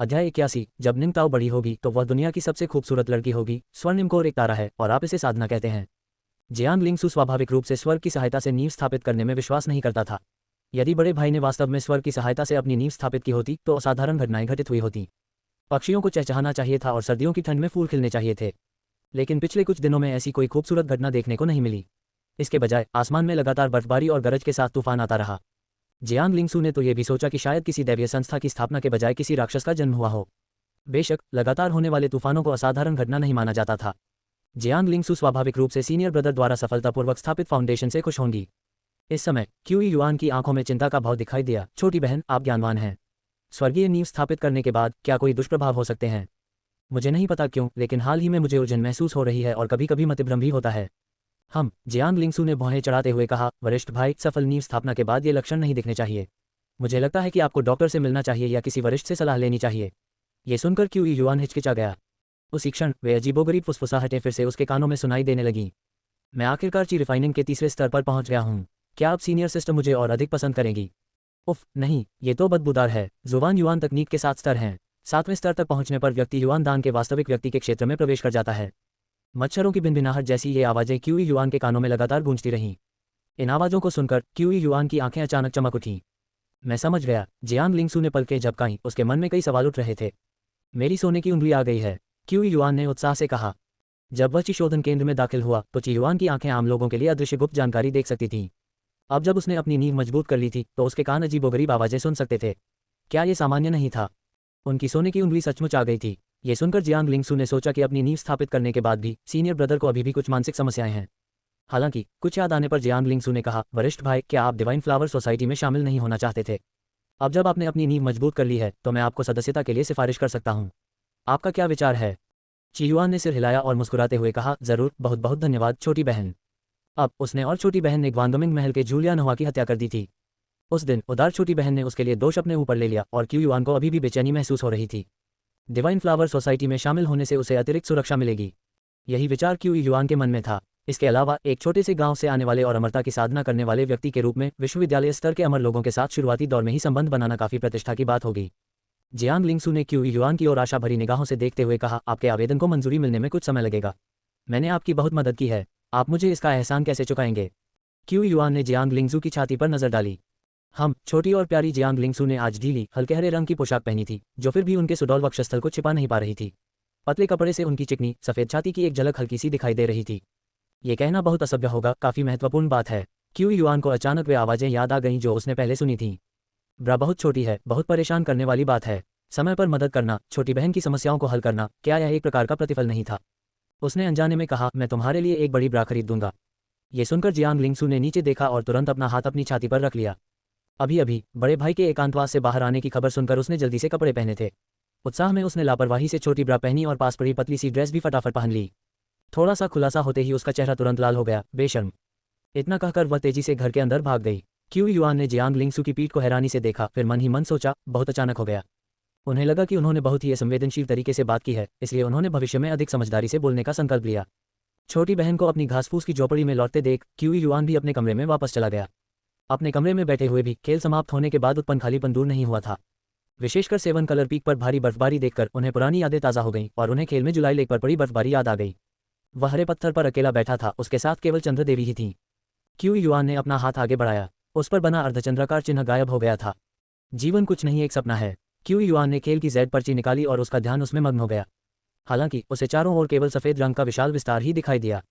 अध्याय 81। जब निंग ताओ बड़ी होगी तो वह दुनिया की सबसे खूबसूरत लड़की होगी। स्वर्णिम कोर एक तारा है और आप इसे साधना कहते हैं। जियांग लिंगसू स्वाभाविक रूप से स्वर्ग की सहायता से नींव स्थापित करने में विश्वास नहीं करता था। यदि बड़े भाई ने वास्तव में स्वर्ग की सहायता से अपनी नींव स्थापित की होती तो असाधारण घटनाएं घटित हुई होती। पक्षियों को चहचहाना चाहिए था और सर्दियों की ठंड में फूल खिलने चाहिए थे। लेकिन पिछले कुछ दिनों में ऐसी कोई खूबसूरत घटना देखने को नहीं मिली। इसके बजाय आसमान में लगातार बर्फबारी और गरज के साथ तूफान आता रहा। जियांग लिंगसू ने तो ये भी सोचा कि शायद किसी दैवीय संस्था की स्थापना के बजाय किसी राक्षस का जन्म हुआ हो। बेशक लगातार होने वाले तूफानों को असाधारण घटना नहीं माना जाता था। जियांग लिंगसू स्वाभाविक रूप से सीनियर ब्रदर द्वारा सफलतापूर्वक स्थापित फाउंडेशन से खुश होंगी। इस समय क्यूई युआन की आंखों में चिंता का भाव दिखाई दिया। छोटी बहन, आप ज्ञानवान हैं। स्वर्गीय नींव स्थापित करने के बाद क्या कोई दुष्प्रभाव हो सकते हैं? मुझे नहीं पता क्यों, लेकिन हाल ही में मुझे उलझन महसूस हो रही है और कभी कभी मतिभ्रम भी होता है। जियांग लिंगसू ने भौहें चढ़ाते हुए कहा, वरिष्ठ भाई, सफल नींव स्थापना के बाद ये लक्षण नहीं दिखने चाहिए। मुझे लगता है कि आपको डॉक्टर से मिलना चाहिए या किसी वरिष्ठ से सलाह लेनी चाहिए। ये सुनकर क्यूई युआन हिचकिचा गया। उसी क्षण वे अजीबोगरीब फुसफुसाहटें फिर से उसके कानों में सुनाई देने लगीं। मैं आखिरकार ची रिफाइनिंग के तीसरे स्तर पर पहुंच गया हूं। क्या आप सीनियर सिस्टर मुझे और अधिक पसंद करेंगी? उफ नहीं, ये तो बदबूदार है। जुबान युआन तकनीक के 7 स्तर हैं। 7वें स्तर तक पहुंचने पर व्यक्ति युआन दान के वास्तविक व्यक्ति के क्षेत्र में प्रवेश कर जाता है। मच्छरों की भिनभिनाहट जैसी ये आवाजें क्यूई युआन के कानों में लगातार गूंजती रहीं। इन आवाजों को सुनकर क्यूई युआन की आंखें अचानक चमक उठीं। मैं समझ गया। जियांग लिंगसू ने पलकें झपकाईं। उसके मन में कई सवाल उठ रहे थे। मेरी सोने की उंगली आ गई है, क्यूई युआन ने उत्साह से कहा। जब वह ची शोधन केंद्र में दाखिल हुआ तो ची युआन की आंखें आम लोगों के लिए अदृश्य गुप्त जानकारी देख सकती थीं। अब जब उसने अपनी नींव मजबूत कर ली थी तो उसके कान अजीबोगरीब आवाजें सुन सकते थे। क्या ये सामान्य नहीं था? उनकी सोने की उंगली सचमुच आ गई थी। ये सुनकर जियांग लिंगसू ने सोचा कि अपनी नींव स्थापित करने के बाद भी सीनियर ब्रदर को अभी भी कुछ मानसिक समस्याएं हैं। हालांकि कुछ याद आने पर जियांग लिंगसू ने कहा, वरिष्ठ भाई, क्या आप डिवाइन फ्लावर सोसाइटी में शामिल नहीं होना चाहते थे? अब जब आपने अपनी नींव मजबूत कर ली है तो मैं आपको सदस्यता के लिए सिफारिश कर सकता हूँ। आपका क्या विचार है? चियुआन ने सिर हिलाया और मुस्कुराते हुए कहा, जरूर, बहुत बहुत धन्यवाद छोटी बहन। अब उसने और छोटी बहन ने ग्वांगमिंग महल के जूलिया नहुआ की हत्या कर दी थी। उस दिन उदार छोटी बहन ने उसके लिए दोष अपने ऊपर ले लिया और क्यूयुआन को अभी भी बेचैनी महसूस हो रही थी। डिवाइन फ्लावर सोसाइटी में शामिल होने से उसे अतिरिक्त सुरक्षा मिलेगी। यही विचार क्यूयुआन के मन में था। इसके अलावा एक छोटे से गांव से आने वाले और अमरता की साधना करने वाले व्यक्ति के रूप में विश्वविद्यालय स्तर के अमर लोगों के साथ शुरुआती दौर में ही संबंध बनाना काफी प्रतिष्ठा की बात होगी। जियांग लिंगसू ने क्यूयुआन की ओर आशा भरी निगाहों से देखते हुए कहा, आपके आवेदन को मंजूरी मिलने में कुछ समय लगेगा। मैंने आपकी बहुत मदद की है, आप मुझे इसका एहसान कैसे चुकाएंगे? क्यूयुआन ने जियांग लिंगसू की छाती पर नजर डाली। छोटी और प्यारी जियांग लिंगसू ने आज ढीली हल्के हरे रंग की पोशाक पहनी थी जो फिर भी उनके सुडौल वक्षस्थल को छिपा नहीं पा रही थी। पतले कपड़े से उनकी चिकनी सफेद छाती की एक झलक हल्की सी दिखाई दे रही थी। ये कहना बहुत असभ्य होगा, काफी महत्वपूर्ण बात है। क्यूयुआन को अचानक वे आवाजें याद आ गईं जो उसने पहले सुनी थीं। ब्रा बहुत छोटी है, बहुत परेशान करने वाली बात है। समय पर मदद करना, छोटी बहन की समस्याओं को हल करना, क्या यह एक प्रकार का प्रतिफल नहीं था? उसने अनजाने में कहा, मैं तुम्हारे लिए एक बड़ी ब्रा खरीद दूंगा। ये सुनकर जियांग लिंगसू ने नीचे देखा और तुरंत अपना हाथ अपनी छाती पर रख लिया। अभी अभी बड़े भाई के एकांतवास से बाहर आने की खबर सुनकर उसने जल्दी से कपड़े पहने थे। उत्साह में उसने लापरवाही से छोटी ब्रा पहनी और पास पड़ी पतली सी ड्रेस भी फटाफट पहन ली। थोड़ा सा खुलासा होते ही उसका चेहरा तुरंत लाल हो गया। बेशर्म! इतना कहकर वह तेजी से घर के अंदर भाग गई। क्यूयुआन ने जियांग लिंगसू की पीठ को हैरानी से देखा, फिर मन ही मन सोचा, बहुत अचानक हो गया। उन्हें लगा कि उन्होंने बहुत ही संवेदनशील तरीके से बात की है, इसलिए उन्होंने भविष्य में अधिक समझदारी से बोलने का संकल्प लिया। छोटी बहन को अपनी घास-फूस की झोपड़ी में लौटते देख क्यूयुआन भी अपने कमरे में वापस चला गया। अपने कमरे में बैठे हुए भी खेल समाप्त होने के बाद उत्पन्न खालीपन दूर नहीं हुआ था। विशेषकर 7 कलर पीक पर भारी बर्फबारी देखकर उन्हें पुरानी यादें ताज़ा हो गईं और उन्हें खेल में जुलाई लेक पर पड़ी बर्फबारी याद आ गई। वह हरे पत्थर पर अकेला बैठा था, उसके साथ केवल चंद्र देवी ही थीं। क्यूयुआन ने अपना हाथ आगे बढ़ाया। उस पर बना अर्धचंद्राकार चिन्ह गायब हो गया था। जीवन कुछ नहीं, एक सपना है। क्यूयुआन ने खेल की जेड पर्ची निकाली और उसका ध्यान उसमें मग्न हो गया। हालांकि उसे चारों ओर केवल सफेद रंग का विशाल विस्तार ही दिखाई दिया।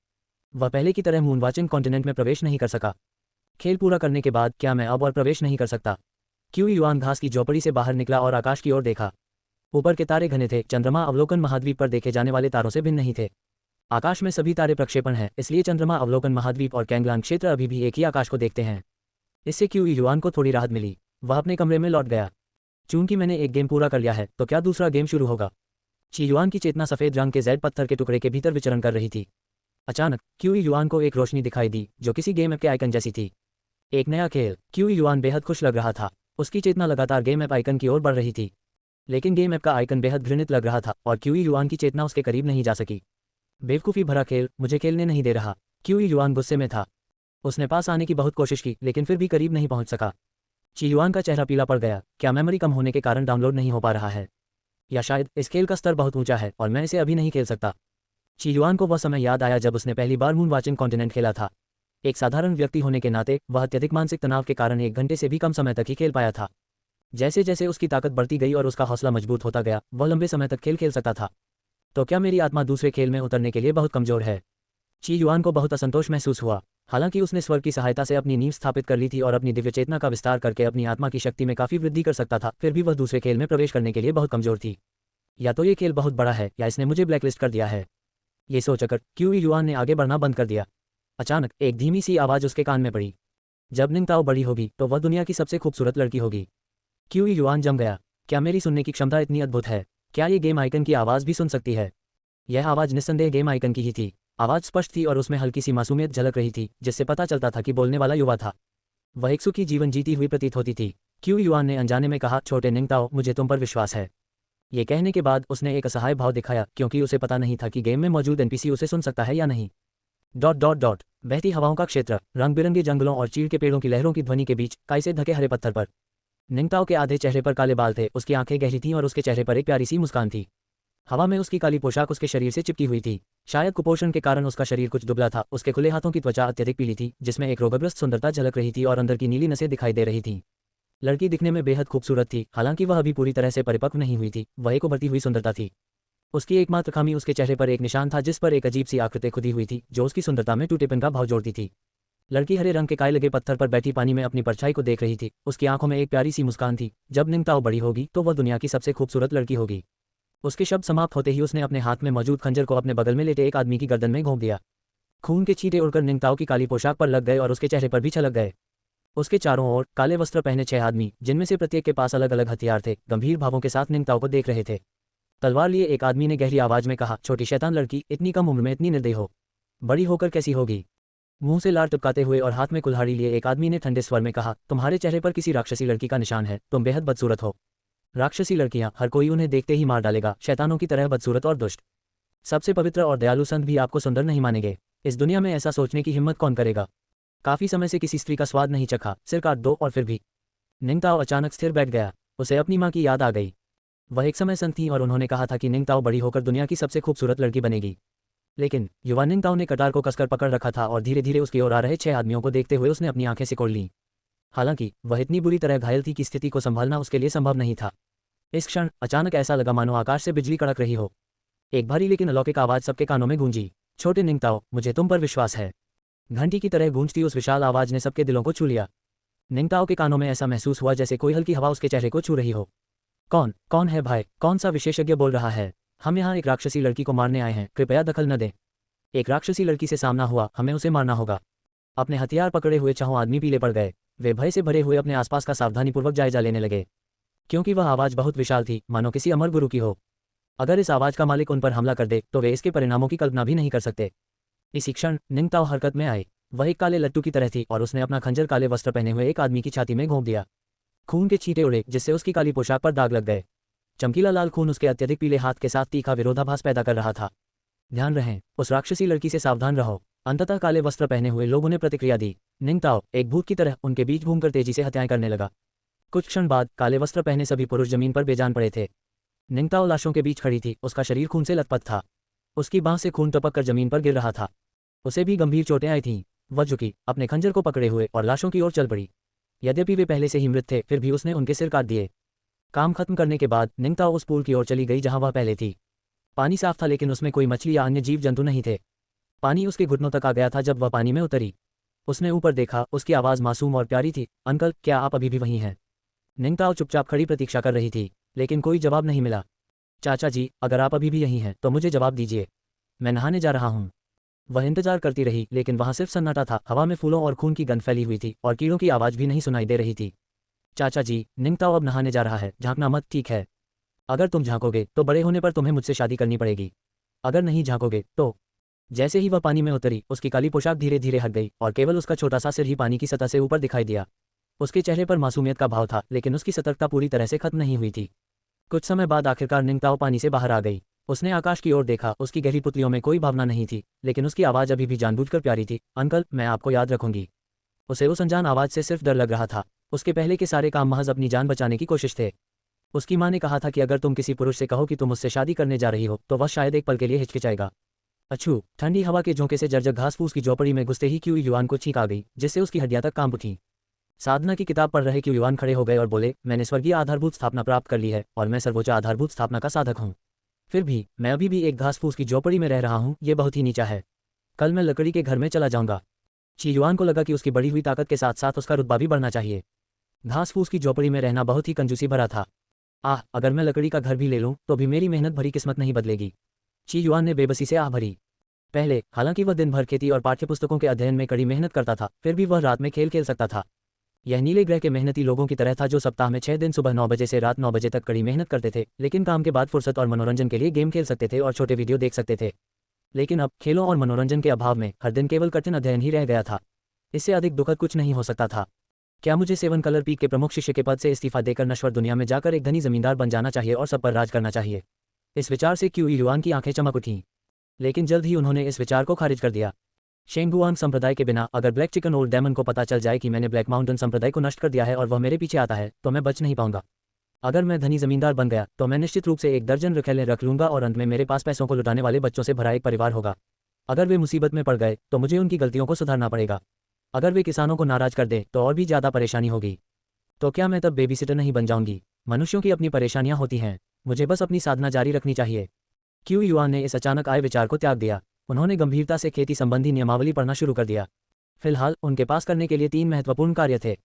वह पहले की तरह मूनवाचिन कॉन्टिनेंट में प्रवेश नहीं कर सका। खेल पूरा करने के बाद क्या मैं अब और प्रवेश नहीं कर सकता? क्यूयुआन घास की झोपड़ी से बाहर निकला और आकाश की ओर देखा। ऊपर के तारे घने थे। चंद्रमा अवलोकन महाद्वीप पर देखे जाने वाले तारों से भिन्न नहीं थे। आकाश में सभी तारे प्रक्षेपण हैं, इसलिए चंद्रमा अवलोकन महाद्वीप और कैंगलांग क्षेत्र अभी भी एक ही आकाश को देखते हैं। इससे क्यूयुआन को थोड़ी राहत मिली। वह अपने कमरे में लौट गया। चूंकि मैंने एक गेम पूरा कर लिया है तो क्या दूसरा गेम शुरू होगा? चियुआन की चेतना सफेद रंग के जेड पत्थर के टुकड़े के भीतर विचरण कर रही थी। अचानक क्यूयुआन को एक रोशनी दिखाई दी जो किसी गेम ऐप के आइकन जैसी थी। एक नया खेल। क्यूयुआन बेहद खुश लग रहा था। उसकी चेतना लगातार गेम ऐप आइकन की ओर बढ़ रही थी, लेकिन गेम ऐप का आइकन बेहद घृणित लग रहा था और क्यूयुआन की चेतना उसके करीब नहीं जा सकी। बेवकूफ़ी भरा खेल, मुझे खेलने नहीं दे रहा। क्यूयुआन गुस्से में था। उसने पास आने की बहुत कोशिश की लेकिन फिर भी करीब नहीं पहुंच सका। चियुआन का चेहरा पीला पड़ गया। क्या मेमोरी कम होने के कारण डाउनलोड नहीं हो पा रहा है? या शायद इस खेल का स्तर बहुत ऊंचा है और मैं इसे अभी नहीं खेल सकता। ची युआन को वह समय याद आया जब उसने पहली बार मून वाचिंग कॉन्टिनेंट खेला था। एक साधारण व्यक्ति होने के नाते वह अत्यधिक मानसिक तनाव के कारण 1 घंटे से भी कम समय तक ही खेल पाया था। जैसे जैसे उसकी ताकत बढ़ती गई और उसका हौसला मजबूत होता गया, वह लंबे समय तक खेल सकता था। तो क्या मेरी आत्मा दूसरे खेल में उतरने के लिए बहुत कमजोर है? ची युआन को बहुत असंतोष महसूस हुआ। हालांकि उसने स्वर की सहायता से अपनी नींव स्थापित कर ली थी और अपनी दिव्य चेतना का विस्तार करके अपनी आत्मा की शक्ति में काफी वृद्धि कर सकता था, फिर भी वह दूसरे खेल में प्रवेश करने के लिए बहुत कमजोर थी। या तो ये खेल बहुत बड़ा है या इसने मुझे ब्लैकलिस्ट कर दिया है। ये सोचकर क्यू युआन ने आगे बढ़ना बंद कर दिया। अचानक एक धीमी सी आवाज उसके कान में पड़ी। जब निंगताओ बड़ी होगी तो वह दुनिया की सबसे खूबसूरत लड़की होगी। क्यू युआन जम गया। क्या मेरी सुनने की क्षमता इतनी अद्भुत है? क्या ये गेम आइकन की आवाज़ भी सुन सकती है? यह आवाज़ निस्संदेह गेम आइकन की ही थी। आवाज़ स्पष्ट थी और उसमें हल्की सी मासूमियत झलक रही थी, जिससे पता चलता था कि बोलने वाला युवा था। वह एक सुखी जीवन जीती हुई प्रतीत होती थी। क्यू युआन ने अनजाने में कहा, छोटे निंगताओ, मुझे तुम पर विश्वास है। ये कहने के बाद उसने एक असहाय भाव दिखाया, क्योंकि उसे पता नहीं था कि गेम में मौजूद एनपीसी उसे सुन सकता है या नहीं। बहती हवाओं का क्षेत्र, रंग बिरंगे जंगलों और चीड़ के पेड़ों की लहरों की ध्वनि के बीच, काई से ढके हरे पत्थर पर। निंगताओ के आधे चेहरे पर काले बाल थे, उसकी आंखें गहरी थीं और उसके चेहरे पर एक प्यारी सी मुस्कान थी। हवा में उसकी काली पोशाक उसके शरीर से चिपकी हुई थी। शायद कुपोषण के कारण उसका शरीर कुछ दुबला था। उसके खुले हाथों की त्वचा अत्यधिक पीली थी, जिसमें एक रोगग्रस्त सुंदरता झलक रही थी और अंदर की नीली नसें दिखाई दे रही थीं। लड़की दिखने में बेहद खूबसूरत थी, हालांकि वह अभी पूरी तरह से परिपक्व नहीं हुई थी। वह एक उभरती हुई सुंदरता थी। उसकी एकमात्र खामी उसके चेहरे पर एक निशान था, जिस पर एक अजीब सी आकृति खुदी हुई थी, जो उसकी सुंदरता में टूटेपन का भाव जोड़ती थी। लड़की हरे रंग के काई लगे पत्थर पर बैठी पानी में अपनी परछाई को देख रही थी। उसकी आंखों में एक प्यारी सी मुस्कान थी। जब निंगताओ बड़ी होगी तो वह दुनिया की सबसे खूबसूरत लड़की होगी। उसके शब्द समाप्त होते ही उसने अपने हाथ में मौजूद खंजर को अपने बगल में लेटे एक आदमी की गर्दन में घोंप दिया। खून के छींटे उड़कर निंगताओ की काली पोशाक पर लग गए और उसके चेहरे पर भी छलक गए। उसके चारों ओर काले वस्त्र पहने 6 आदमी, जिनमें से प्रत्येक के पास अलग अलग हथियार थे, गंभीर भावों के साथ निंगताओ को देख रहे थे। तलवार लिए एक आदमी ने गहरी आवाज में कहा, छोटी शैतान लड़की, इतनी कम उम्र में इतनी निर्दयी हो, बड़ी होकर कैसी होगी? मुंह से लार टपकाते हुए और हाथ में कुल्हाड़ी लिए एक आदमी ने ठंडे स्वर में कहा, तुम्हारे चेहरे पर किसी राक्षसी लड़की का निशान है, तुम बेहद बदसूरत हो। राक्षसी लड़कियां, हर कोई उन्हें देखते ही मार डालेगा, शैतानों की तरह बदसूरत और दुष्ट। सबसे पवित्र और दयालु संत भी आपको सुंदर नहीं मानेंगे। इस दुनिया में ऐसा सोचने की हिम्मत कौन करेगा? काफी समय से किसी स्त्री का स्वाद नहीं चखा, सिर काट दो और फिर भी। निंगताओ अचानक स्थिर बैठ गया। उसे अपनी माँ की याद आ गई। वह एक समय संत थी और उन्होंने कहा था कि निंगताओ बड़ी होकर दुनिया की सबसे खूबसूरत लड़की बनेगी। लेकिन युवा निंगताओ ने कटार को कसकर पकड़ रखा था और धीरे धीरे उसकी ओर आ रहे 6 आदमियों को देखते हुए उसने अपनी आंखें सिकोड़ लीं। हालांकि वह इतनी बुरी तरह घायल थी कि स्थिति को संभालना उसके लिए संभव नहीं था। इस क्षण अचानक ऐसा लगा मानो आकाश से बिजली कड़क रही हो। एक भारी लेकिन अलौकिक आवाज सबके कानों में गूंजी, छोटे निंगताओ, मुझे तुम पर विश्वास है। घंटी की तरह गूंजती उस विशाल आवाज ने सबके दिलों को छू लिया। निंगताओ के कानों में ऐसा महसूस हुआ जैसे कोई हल्की हवा उसके चेहरे को छू रही हो। कौन है भाई? कौन सा विशेषज्ञ बोल रहा है? हम यहाँ एक राक्षसी लड़की को मारने आए हैं, कृपया दखल न दें। एक राक्षसी लड़की से सामना हुआ, हमें उसे मारना होगा। अपने हथियार पकड़े हुए 6 आदमी पीले पड़ गए। वे भय से भरे हुए अपने आसपास का सावधानीपूर्वक जायजा लेने लगे, क्योंकि वह आवाज बहुत विशाल थी, मानो किसी अमर गुरु की हो। अगर इस आवाज का मालिक उन पर हमला कर दे तो वे इसके परिणामों की कल्पना भी नहीं कर सकते। इसी क्षण निंगताओ हरकत में आई। वह एक काले लट्टू की तरह थी और उसने अपना खंजर काले वस्त्र पहने हुए एक आदमी की छाती में घोंप दिया। खून के छींटे उड़े, जिससे उसकी काली पोशाक पर दाग लग गए। चमकीला लाल खून उसके अत्यधिक पीले हाथ के साथ तीखा विरोधाभास पैदा कर रहा था। ध्यान रहे, उस राक्षसी लड़की से सावधान रहो। अंततः काले वस्त्र पहने हुए लोगों ने प्रतिक्रिया दी। निंगताओ एक भूत की तरह उनके बीच घूमकर तेजी से हत्याएं करने लगा। कुछ क्षण बाद काले वस्त्र पहने सभी पुरुष जमीन पर बेजान पड़े थे। निंगताओ लाशों के बीच खड़ी थी, उसका शरीर खून से लथपथ था। उसकी बांह से खून टपक कर जमीन पर गिर रहा था। उसे भी गंभीर चोटें आई थीं। वह झुकी, अपने खंजर को पकड़े हुए और लाशों की ओर चल पड़ी। यद्यपि वे पहले से ही मृत थे, फिर भी उसने उनके सिर काट दिए। काम खत्म करने के बाद निंगताओ उस पूल की ओर चली गई जहां वह पहले थी। पानी साफ था, लेकिन उसमें कोई मछली या अन्य जीव जंतु नहीं थे। पानी उसके घुटनों तक आ गया था जब वह पानी में उतरी। उसने ऊपर देखा, उसकी आवाज़ मासूम और प्यारी थी, अंकल, क्या आप अभी भी वहीं हैं? निंगताओ चुपचाप खड़ी प्रतीक्षा कर रही थी, लेकिन कोई जवाब नहीं मिला। चाचा जी, अगर आप अभी भी यहीं हैं तो मुझे जवाब दीजिए, मैं नहाने जा रहा हूँ। वह इंतजार करती रही, लेकिन वहां सिर्फ सन्नाटा था। हवा में फूलों और खून की गंध फैली हुई थी और कीड़ों की आवाज़ भी नहीं सुनाई दे रही थी। चाचा जी, निंगताओ अब नहाने जा रहा है, झांकना मत, ठीक है? अगर तुम झांकोगे तो बड़े होने पर तुम्हें मुझसे शादी करनी पड़ेगी। अगर नहीं झांकोगे तो। जैसे ही वह पानी में उतरी, उसकी काली पोशाक धीरे धीरे हट गई और केवल उसका छोटा सा सिर ही पानी की सतह से ऊपर दिखाई दिया। उसके चेहरे पर मासूमियत का भाव था, लेकिन उसकी सतर्कता पूरी तरह से खत्म नहीं हुई थी। कुछ समय बाद आखिरकार निंगताओ पानी से बाहर आ गई। उसने आकाश की ओर देखा। उसकी गहरी पुतलियों में कोई भावना नहीं थी, लेकिन उसकी आवाज़ अभी भी जानबूझकर प्यारी थी। अंकल, मैं आपको याद रखूंगी। उसे उस अनजान आवाज़ से सिर्फ डर लग रहा था। उसके पहले के सारे काम महज अपनी जान बचाने की कोशिश थे। उसकी माँ ने कहा था कि अगर तुम किसी पुरुष से कहो कि तुम उससे शादी करने जा रही हो तो वह शायद एक पल के लिए हिचकिचाएगा। अच्छू, ठंडी हवा के झोंके से जर्जर घास फूस की झोपड़ी में घुसते ही क्यू युआन को छींक आ गई, जिससे उसकी हड्डियां तक कांप उठीं। साधना की किताब पढ़ रहे क्यू युआन खड़े हो गए और बोले, मैंने स्वर्गीय आधारभूत स्थापना प्राप्त कर ली है और मैं सर्वोच्च आधारभूत स्थापना का साधक हूँ। फिर भी मैं अभी भी एक घास फूस की झोपड़ी में रह रहा हूँ, ये बहुत ही नीचा है। कल मैं लकड़ी के घर में चला जाऊंगा। ची युआन को लगा कि उसकी बढ़ी हुई ताकत के साथ साथ उसका रुतबा भी बढ़ना चाहिए। घास फूस की झोपड़ी में रहना बहुत ही कंजूसी भरा था। अगर मैं लकड़ी का घर भी ले लूं तो भी मेरी मेहनत भरी किस्मत नहीं बदलेगी। ची युआन ने बेबसी से आह भरी। पहले हालांकि वह दिन भर खेती और पाठ्यपुस्तकों के अध्ययन में कड़ी मेहनत करता था, फिर भी वह रात में खेल खेल सकता था। यह नीले ग्रह के मेहनती लोगों की तरह था जो सप्ताह में 6 दिन सुबह 9 बजे से रात 9 बजे तक कड़ी मेहनत करते थे, लेकिन काम के बाद फुर्सत और मनोरंजन के लिए गेम खेल सकते थे और छोटे वीडियो देख सकते थे। लेकिन अब खेलों और मनोरंजन के अभाव में हर दिन केवल कठिन अध्ययन ही रह गया था। इससे अधिक दुखद कुछ नहीं हो सकता था। क्या मुझे 7 कलर पीक के प्रमुख शिष्य के पद से इस्तीफा देकर नश्वर दुनिया में जाकर एक धनी जमींदार बन जाना चाहिए और सब पर राज करना चाहिए? इस विचार से क्यू युआन की आंखें चमक उठीं, लेकिन जल्द ही उन्होंने इस विचार को खारिज कर दिया। शेंगुआंग संप्रदाय के बिना अगर ब्लैक चिकन ओल्ड डेमन को पता चल जाए कि मैंने ब्लैक माउंटेन संप्रदाय को नष्ट कर दिया है और वह मेरे पीछे आता है तो मैं बच नहीं पाऊंगा। अगर मैं धनी जमींदार बन गया तो मैं निश्चित रूप से 1 दर्जन रखेलें रख लूंगा और अंत में मेरे पास पैसों को लुटाने वाले बच्चों से भरा एक परिवार होगा। अगर वे मुसीबत में पड़ गए तो मुझे उनकी गलतियों को सुधारना पड़ेगा। अगर वे किसानों को नाराज कर दें तो और भी ज़्यादा परेशानी होगी। तो क्या मैं तब बेबीसिटर नहीं बन जाऊंगी? मनुष्यों की अपनी परेशानियां होती हैं, मुझे बस अपनी साधना जारी रखनी चाहिए। क्यू युआन ने इस अचानक आए विचार को त्याग दिया। उन्होंने गंभीरता से खेती संबंधी नियमावली पढ़ना शुरू कर दिया। फिलहाल उनके पास करने के लिए 3 महत्वपूर्ण कार्य थे।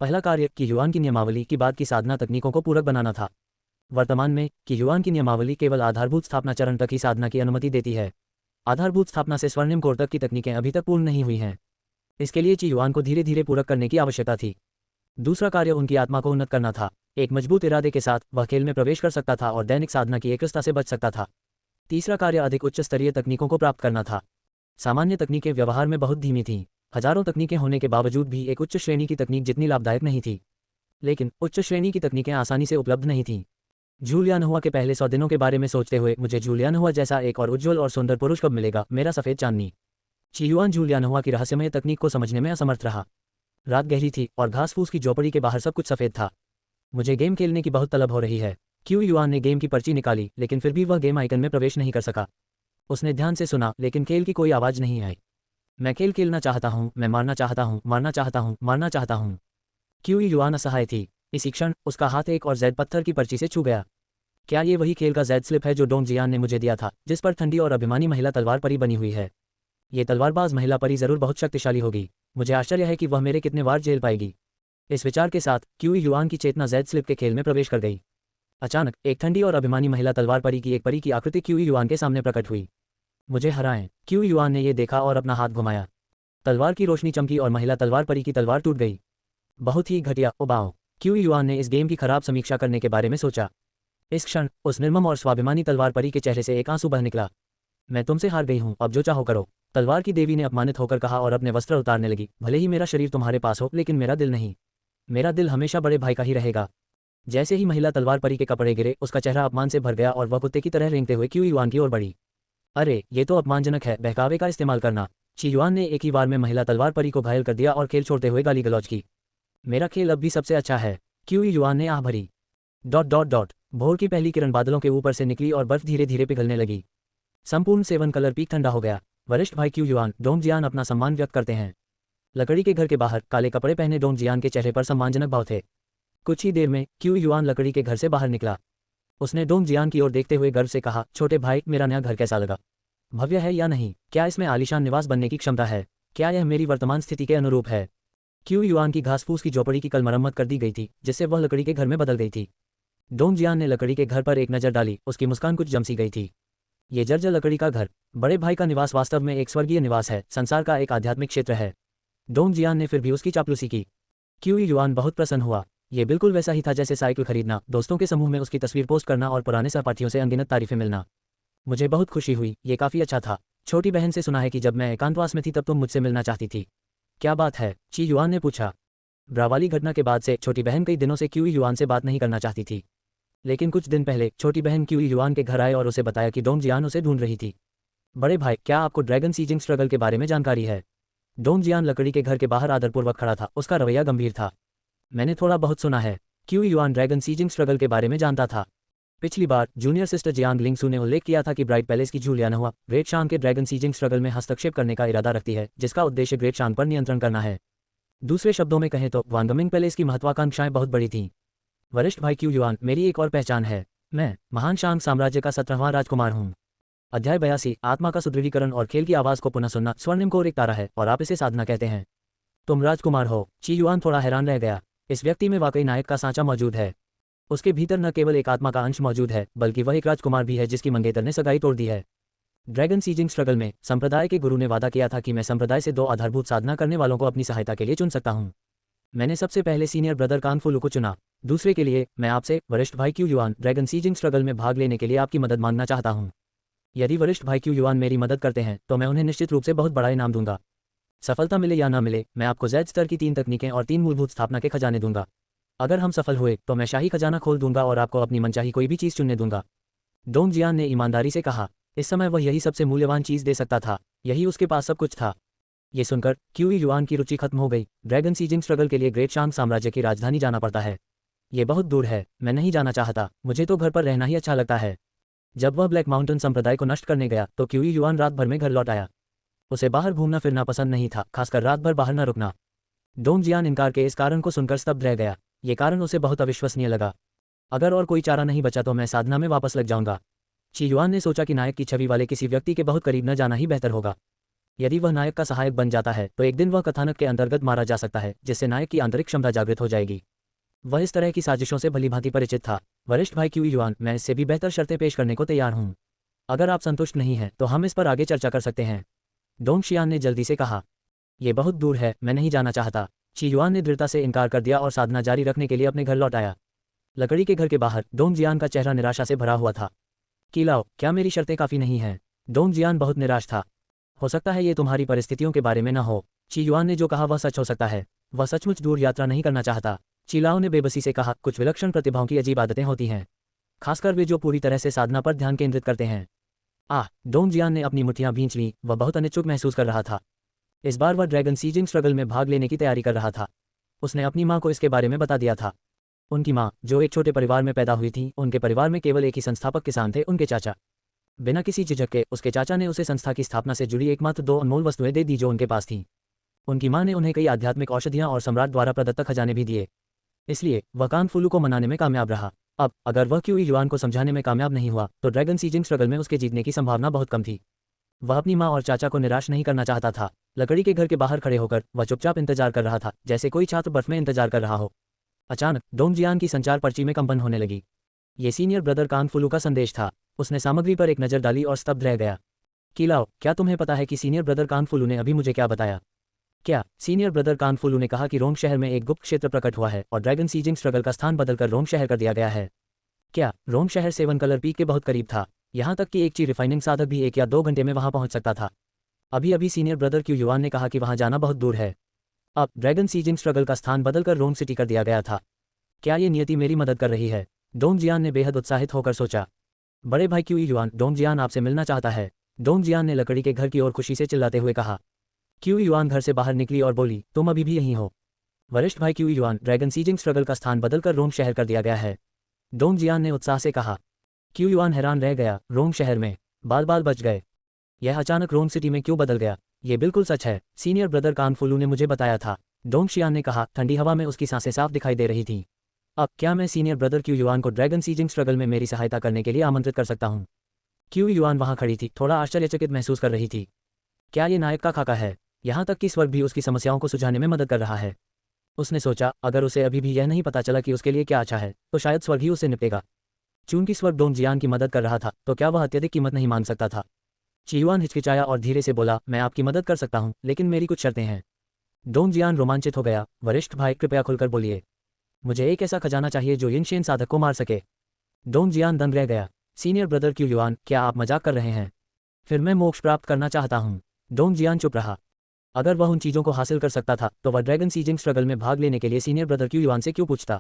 पहला कार्य कि युआन की नियमावली की बाद की साधना तकनीकों को पूरक बनाना था। वर्तमान में कि युआन की नियमावली केवल आधारभूत स्थापना चरण तक ही साधना की अनुमति देती है। आधारभूत स्थापना से स्वर्णिम कोर तक की तकनीकें अभी तक पूर्ण नहीं हुई हैं। इसके लिए ची युआन को धीरे धीरे पूरक करने की आवश्यकता थी। दूसरा कार्य उनकी आत्मा को उन्नत करना था। एक मजबूत इरादे के साथ वह खेल में प्रवेश कर सकता था और दैनिक साधना की एकरसता से बच सकता था। तीसरा कार्य अधिक उच्च स्तरीय तकनीकों को प्राप्त करना था। सामान्य तकनीकें व्यवहार में बहुत धीमी थीं। हजारों तकनीकें होने के बावजूद भी एक उच्च श्रेणी की तकनीक जितनी लाभदायक नहीं थी। लेकिन उच्च श्रेणी की तकनीकें आसानी से उपलब्ध नहीं थीं। जूलियान हुआ के पहले 100 दिनों के बारे में सोचते हुए मुझे जूलियान हुआ जैसा एक और उज्ज्वल और सुंदर पुरुष कब मिलेगा, मेरा सफ़ेद चांदनी। ची युआन जूलियान हुआ की रहस्यमय तकनीक को समझने में असमर्थ रहा। रात गहरी थी और घास फूस की झोपड़ी के बाहर सब कुछ सफ़ेद था। मुझे गेम खेलने की बहुत तलब हो रही है। क्यू युआन ने गेम की पर्ची निकाली, लेकिन फिर भी वह गेम आइकन में प्रवेश नहीं कर सका। उसने ध्यान से सुना, लेकिन खेल की कोई आवाज़ नहीं आई। मैं खेल खेलना चाहता हूँ, मैं मारना चाहता हूँ, मारना चाहता हूँ, मारना चाहता हूँ। क्यू युआन असहाय थी। इसी क्षण उसका हाथ एक और जैद पत्थर की पर्ची से छू गया। क्या ये वही खेल का जैद स्लिप है जो डोंग जियान ने मुझे दिया था, जिस पर ठंडी और अभिमानी महिला तलवार परी बनी हुई है? ये तलवारबाज महिला परी जरूर बहुत शक्तिशाली होगी। मुझे आश्चर्य है कि वह मेरे कितने वार झेल पाएगी। इस विचार के साथ क्यू युआन की चेतना जैद स्लिप के खेल में प्रवेश कर गई। अचानक एक ठंडी और अभिमानी महिला तलवार परी की एक परी की आकृति क्यू युआन के सामने प्रकट हुई। मुझे हराएं। क्यू युआन ने यह देखा और अपना हाथ घुमाया। तलवार की रोशनी चमकी और महिला तलवार परी की तलवार टूट गई। बहुत ही घटिया उबाऊ। क्यू युआन ने इस गेम की खराब समीक्षा करने के बारे में सोचा। इस क्षण उस निर्मम और स्वाभिमानी तलवार परी के चेहरे से एक आंसू बह निकला। मैं तुमसे हार गई हूँ, अब जो चाहो करो, तलवार की देवी ने अपमानित होकर कहा और अपने वस्त्र उतारने लगी। भले ही मेरा शरीर तुम्हारे पास हो, लेकिन मेरा दिल नहीं। मेरा दिल हमेशा बड़े भाई का ही रहेगा। जैसे ही महिला तलवार परी के कपड़े गिरे, उसका चेहरा अपमान से भर गया और वह कुत्ते की तरह रेंगते हुए क्यू युआन की ओर बढ़ी। अरे ये तो अपमानजनक है, बहकावे का इस्तेमाल करना। ची युआन ने एक ही बार में महिला तलवार परी को घायल कर दिया और खेल छोड़ते हुए गाली गलौज की। मेरा खेल अब भी सबसे अच्छा है। क्यू युआन ने आह भरी। ... भोर की पहली किरण बादलों के ऊपर से निकली और बर्फ धीरे धीरे पिघलने लगी। संपूर्ण 7 कलर पीक ठंडा हो गया। वरिष्ठ भाई क्यू युआन, डोंग जियान अपना सम्मान व्यक्त करते हैं। लकड़ी के घर के बाहर काले कपड़े पहने डोंग जियान के चेहरे पर सम्मानजनक भाव थे। कुछ ही देर में क्यू युआन लकड़ी के घर से बाहर निकला। उसने डोंग जियान की ओर देखते हुए गर्व से कहा, छोटे भाई, मेरा नया घर कैसा लगा? भव्य है या नहीं? क्या इसमें आलीशान निवास बनने की क्षमता है? क्या यह मेरी वर्तमान स्थिति के अनुरूप है? क्यू युआन की घास फूस की झोपड़ी की कल मरम्मत कर दी गई थी, जिससे वह लकड़ी के घर में बदल गई थी। डोंग जियान ने लकड़ी के घर पर एक नज़र डाली। उसकी मुस्कान कुछ जमसी गई थी। ये जर्जर लकड़ी का घर, बड़े भाई का निवास, वास्तव में एक स्वर्गीय निवास है, संसार का एक आध्यात्मिक क्षेत्र है। डोंग जियान ने फिर भी उसकी चापलूसी की। क्यू युआन बहुत प्रसन्न हुआ। ये बिल्कुल वैसा ही था जैसे साइकिल खरीदना, दोस्तों के समूह में उसकी तस्वीर पोस्ट करना और पुराने सहपाठियों से अनगिनत तारीफें मिलना। मुझे बहुत खुशी हुई, ये काफ़ी अच्छा था। छोटी बहन से सुना है कि जब मैं एकांतवास में थी तब तुम मुझसे मिलना चाहती थी। क्या बात है? ची युआन ने पूछा। ब्रावाली घटना के बाद से छोटी बहन कई दिनों से क्यू युआन से बात नहीं करना चाहती थी, लेकिन कुछ दिन पहले छोटी बहन क्यू युआन के घर आए और उसे बताया कि डोंग जियान उसे ढूंढ रही थी। बड़े भाई, क्या आपको ड्रैगन सीजिंग स्ट्रगल के बारे में जानकारी है? डोंग जियान लकड़ी के घर के बाहर आदरपूर्वक खड़ा था। उसका रवैया गंभीर था। मैंने थोड़ा बहुत सुना है। Qu Yuan dragon seizing struggle के बारे में जानता था। पिछली बार जूनियर सिस्टर जियांग लिंगसू ने उल्लेख किया था कि ब्राइट पैलेस की जूलियाना हुआ ग्रेट शांग के ड्रैगन सीजिंग स्ट्रगल में हस्तक्षेप करने का इरादा रखती है, जिसका उद्देश्य ग्रेट शांग पर नियंत्रण करना है। दूसरे शब्दों में कहें तो वांगमिंग पैलेस की महत्वाकांक्षाएं बहुत बड़ी थीं। वरिष्ठ भाई क्यू युआन, मेरी एक और पहचान है। मैं महान शांग साम्राज्य का 17वां राजकुमार हूँ। अध्याय 82, आत्मा का सुदृढ़ीकरण और खेल की आवाज को पुनः सुनना। स्वर्णिम कोर एक तारा है और आप इसे साधना कहते हैं। तुम राजकुमार हो। ची युआन थोड़ा हैरान रह गया। इस व्यक्ति में वाकई नायक का सांचा मौजूद है। उसके भीतर न केवल एक आत्मा का अंश मौजूद है, बल्कि वह एक राजकुमार भी है जिसकी मंगेतर ने सगाई तोड़ दी है। ड्रैगन सीजिंग स्ट्रगल में संप्रदाय के गुरु ने वादा किया था कि मैं संप्रदाय से 2 आधारभूत साधना करने वालों को अपनी सहायता के लिए चुन सकता हूँ। मैंने सबसे पहले सीनियर ब्रदर कांग फुलू को चुना। दूसरे के लिए मैं आपसे, वरिष्ठ भाई Qu Yuan, dragon seizing struggle में भाग लेने के लिए आपकी मदद मांगना चाहता हूँ। यदि वरिष्ठ भाई क्यू युआन मेरी मदद करते हैं तो मैं उन्हें निश्चित रूप से बहुत बड़ा इनाम दूंगा। सफलता मिले या ना मिले, मैं आपको Z स्तर की 3 तकनीकें और 3 मूलभूत स्थापना के खजाने दूंगा। अगर हम सफल हुए तो मैं शाही खजाना खोल दूंगा और आपको अपनी मनचाही कोई भी चीज़ चुनने दूंगा। डोंग जियान ने ईमानदारी से कहा। इस समय वह यही सबसे मूल्यवान चीज़ दे सकता था। यही उसके पास सब कुछ था। ये सुनकर क्यू युआन की रुचि खत्म हो गई। ड्रैगन सीजिंग स्ट्रगल के लिए ग्रेट शांग साम्राज्य की राजधानी जाना पड़ता है। ये बहुत दूर है। मैं नहीं जाना चाहता। मुझे तो घर पर रहना ही अच्छा लगता है। जब वह ब्लैक माउंटेन संप्रदाय को नष्ट करने गया तो क्यू युआन रात भर में घर लौट आया। उसे बाहर घूमना फिरना पसंद नहीं था, खासकर रात भर बाहर न रुकना। डोंग जियान इनकार के इस कारण को सुनकर स्तब्ध रह गया। ये कारण उसे बहुत अविश्वसनीय लगा। अगर और कोई चारा नहीं बचा तो मैं साधना में वापस लग जाऊंगा। ची युआन ने सोचा कि नायक की छवि वाले किसी व्यक्ति के बहुत करीब न जाना ही बेहतर होगा। यदि वह नायक का सहायक बन जाता है तो एक दिन वह कथानक के अंतर्गत मारा जा सकता है, जिससे नायक की आंतरिक क्षमता जागृत हो जाएगी। वह इस तरह की साजिशों से भलीभांति परिचित था। वरिष्ठ भाई क्यू युआन, मैं इससे भी बेहतर शर्तें पेश करने को तैयार हूँ। अगर आप संतुष्ट नहीं हैं तो हम इस पर आगे चर्चा कर सकते हैं। डोंग शियान ने जल्दी से कहा। यह बहुत दूर है, मैं नहीं जाना चाहता। ची युआन ने दृढ़ता से इनकार कर दिया और साधना जारी रखने के लिए अपने घर लौट आया। लकड़ी के घर के बाहर डोंग जियान का चेहरा निराशा से भरा हुआ था। किलाओ, क्या मेरी शर्तें काफ़ी नहीं हैं? डोंग जियान बहुत निराश था। हो सकता है ये तुम्हारी परिस्थितियों के बारे में न हो। ची युआन ने जो कहा वह सच हो सकता है। वह सचमुच दूर यात्रा नहीं करना चाहता। चिलाओ ने बेबसी से कहा, कुछ विलक्षण प्रतिभाओं की अजीब आदतें होती हैं, खासकर वे जो पूरी तरह से साधना पर ध्यान केंद्रित करते हैं। डोंग जियान ने अपनी मुट्ठियां भींच लीं। वह बहुत अनिच्छुक महसूस कर रहा था। इस बार वह ड्रैगन सीजिंग स्ट्रगल में भाग लेने की तैयारी कर रहा था। उसने अपनी माँ को इसके बारे में बता दिया था। उनकी माँ, जो एक छोटे परिवार में पैदा हुई थी, उनके परिवार में केवल एक ही संस्थापक किसान थे, उनके चाचा। बिना किसी झिझक के उसके चाचा ने उसे संस्था की स्थापना से जुड़ी एकमात्र 2 अनमोल वस्तुएं दे दी जो उनके पास थीं। उनकी माँ ने उन्हें कई आध्यात्मिक औषधियाँ और सम्राट द्वारा प्रदत्त खजाने भी दिए। इसलिए वह कांग फुलू को मनाने में कामयाब रहा। अब अगर वह क्यू युआन को समझाने में कामयाब नहीं हुआ तो ड्रैगन सीजिंग स्ट्रगल में उसके जीतने की संभावना बहुत कम थी। वह अपनी माँ और चाचा को निराश नहीं करना चाहता था। लकड़ी के घर के बाहर खड़े होकर वह चुपचाप इंतजार कर रहा था, जैसे कोई छात्र बर्फ में इंतजार कर रहा हो। अचानक डोंग जियान की संचार पर्ची में कंपन होने लगी। ये सीनियर ब्रदर कांग फुलू का संदेश था। उसने सामग्री पर एक नज़र डाली और स्तब्ध रह गया। किलाओ, क्या तुम्हें पता है कि सीनियर ब्रदर कांग फुलू ने अभी मुझे क्या बताया? क्या? सीनियर ब्रदर कांग फुलू ने कहा कि रोंग शहर में एक गुप्त क्षेत्र प्रकट हुआ है और ड्रैगन सीजिंग स्ट्रगल का स्थान बदलकर रोंग शहर कर दिया गया है। क्या? रोंग शहर 7 कलर पीक के बहुत करीब था, यहाँ तक कि एक ची रिफाइनिंग साधक भी 1 या 2 घंटे में वहाँ पहुँच सकता था। अभी अभी सीनियर ब्रदर क्यू युआन ने कहा कि वहाँ जाना बहुत दूर है। अब ड्रैगन सीजिंग स्ट्रगल का स्थान बदलकर रोंग सिटी कर दिया गया था। क्या ये नियति मेरी मदद कर रही है? डोंग जियान ने बेहद उत्साहित होकर सोचा। बड़े भाई क्यू युआन, डोंग जियान आपसे मिलना चाहता है। डोंग जियान ने लकड़ी के घर की ओर खुशी से चिल्लाते हुए कहा। क्यू युआन घर से बाहर निकली और बोली, तुम अभी भी यहीं हो? वरिष्ठ भाई Qu Yuan, dragon seizing struggle का स्थान बदलकर रोंग शहर कर दिया गया है। डोंग जियान ने उत्साह से कहा। क्यू युआन हैरान रह गया। रोंग शहर में? बाल बाल बच गए। यह अचानक रोंग सिटी में क्यों बदल गया? ये बिल्कुल सच है, सीनियर ब्रदर कांग फुलू ने मुझे बताया था। डोंग शियान ने कहा। ठंडी हवा में उसकी सांसें साफ दिखाई दे रही थीं। अब क्या मैं सीनियर ब्रदर क्यू युआन को ड्रैगन सीजिंग स्ट्रगल में मेरी सहायता करने के लिए आमंत्रित कर सकता हूँ? क्यू युआन वहाँ खड़ी थी, थोड़ा आश्चर्यचकित महसूस कर रही थी। क्या ये नायक का खाका है? यहाँ तक कि स्वर्ग भी उसकी समस्याओं को सुझाने में मदद कर रहा है। उसने सोचा, अगर उसे अभी भी यह नहीं पता चला कि उसके लिए क्या अच्छा है तो शायद स्वर्ग ही उसे निपटेगा। चूंकि स्वर्ग डोंग जियान की मदद कर रहा था तो क्या वह अत्यधिक कीमत नहीं मांग सकता था? चियुआन हिचकिचाया और धीरे से बोला, मैं आपकी मदद कर सकता हूँ, लेकिन मेरी कुछ शर्तें हैं। डोंग जियान रोमांचित हो गया। वरिष्ठ भाई, कृपया खुलकर बोलिए। मुझे एक ऐसा खजाना चाहिए जो यिनशेन साधक को मार सके। डोंग जियान दंग रह गया। सीनियर ब्रदर क्यू युआन, क्या आप मजाक कर रहे हैं? फिर मैं मोक्ष प्राप्त करना चाहता हूँ। डोंग जियान चुप रहा। अगर वह उन चीज़ों को हासिल कर सकता था तो वह ड्रैगन सीजिंग स्ट्रगल में भाग लेने के लिए सीनियर ब्रदर क्यू युआन से क्यों पूछता?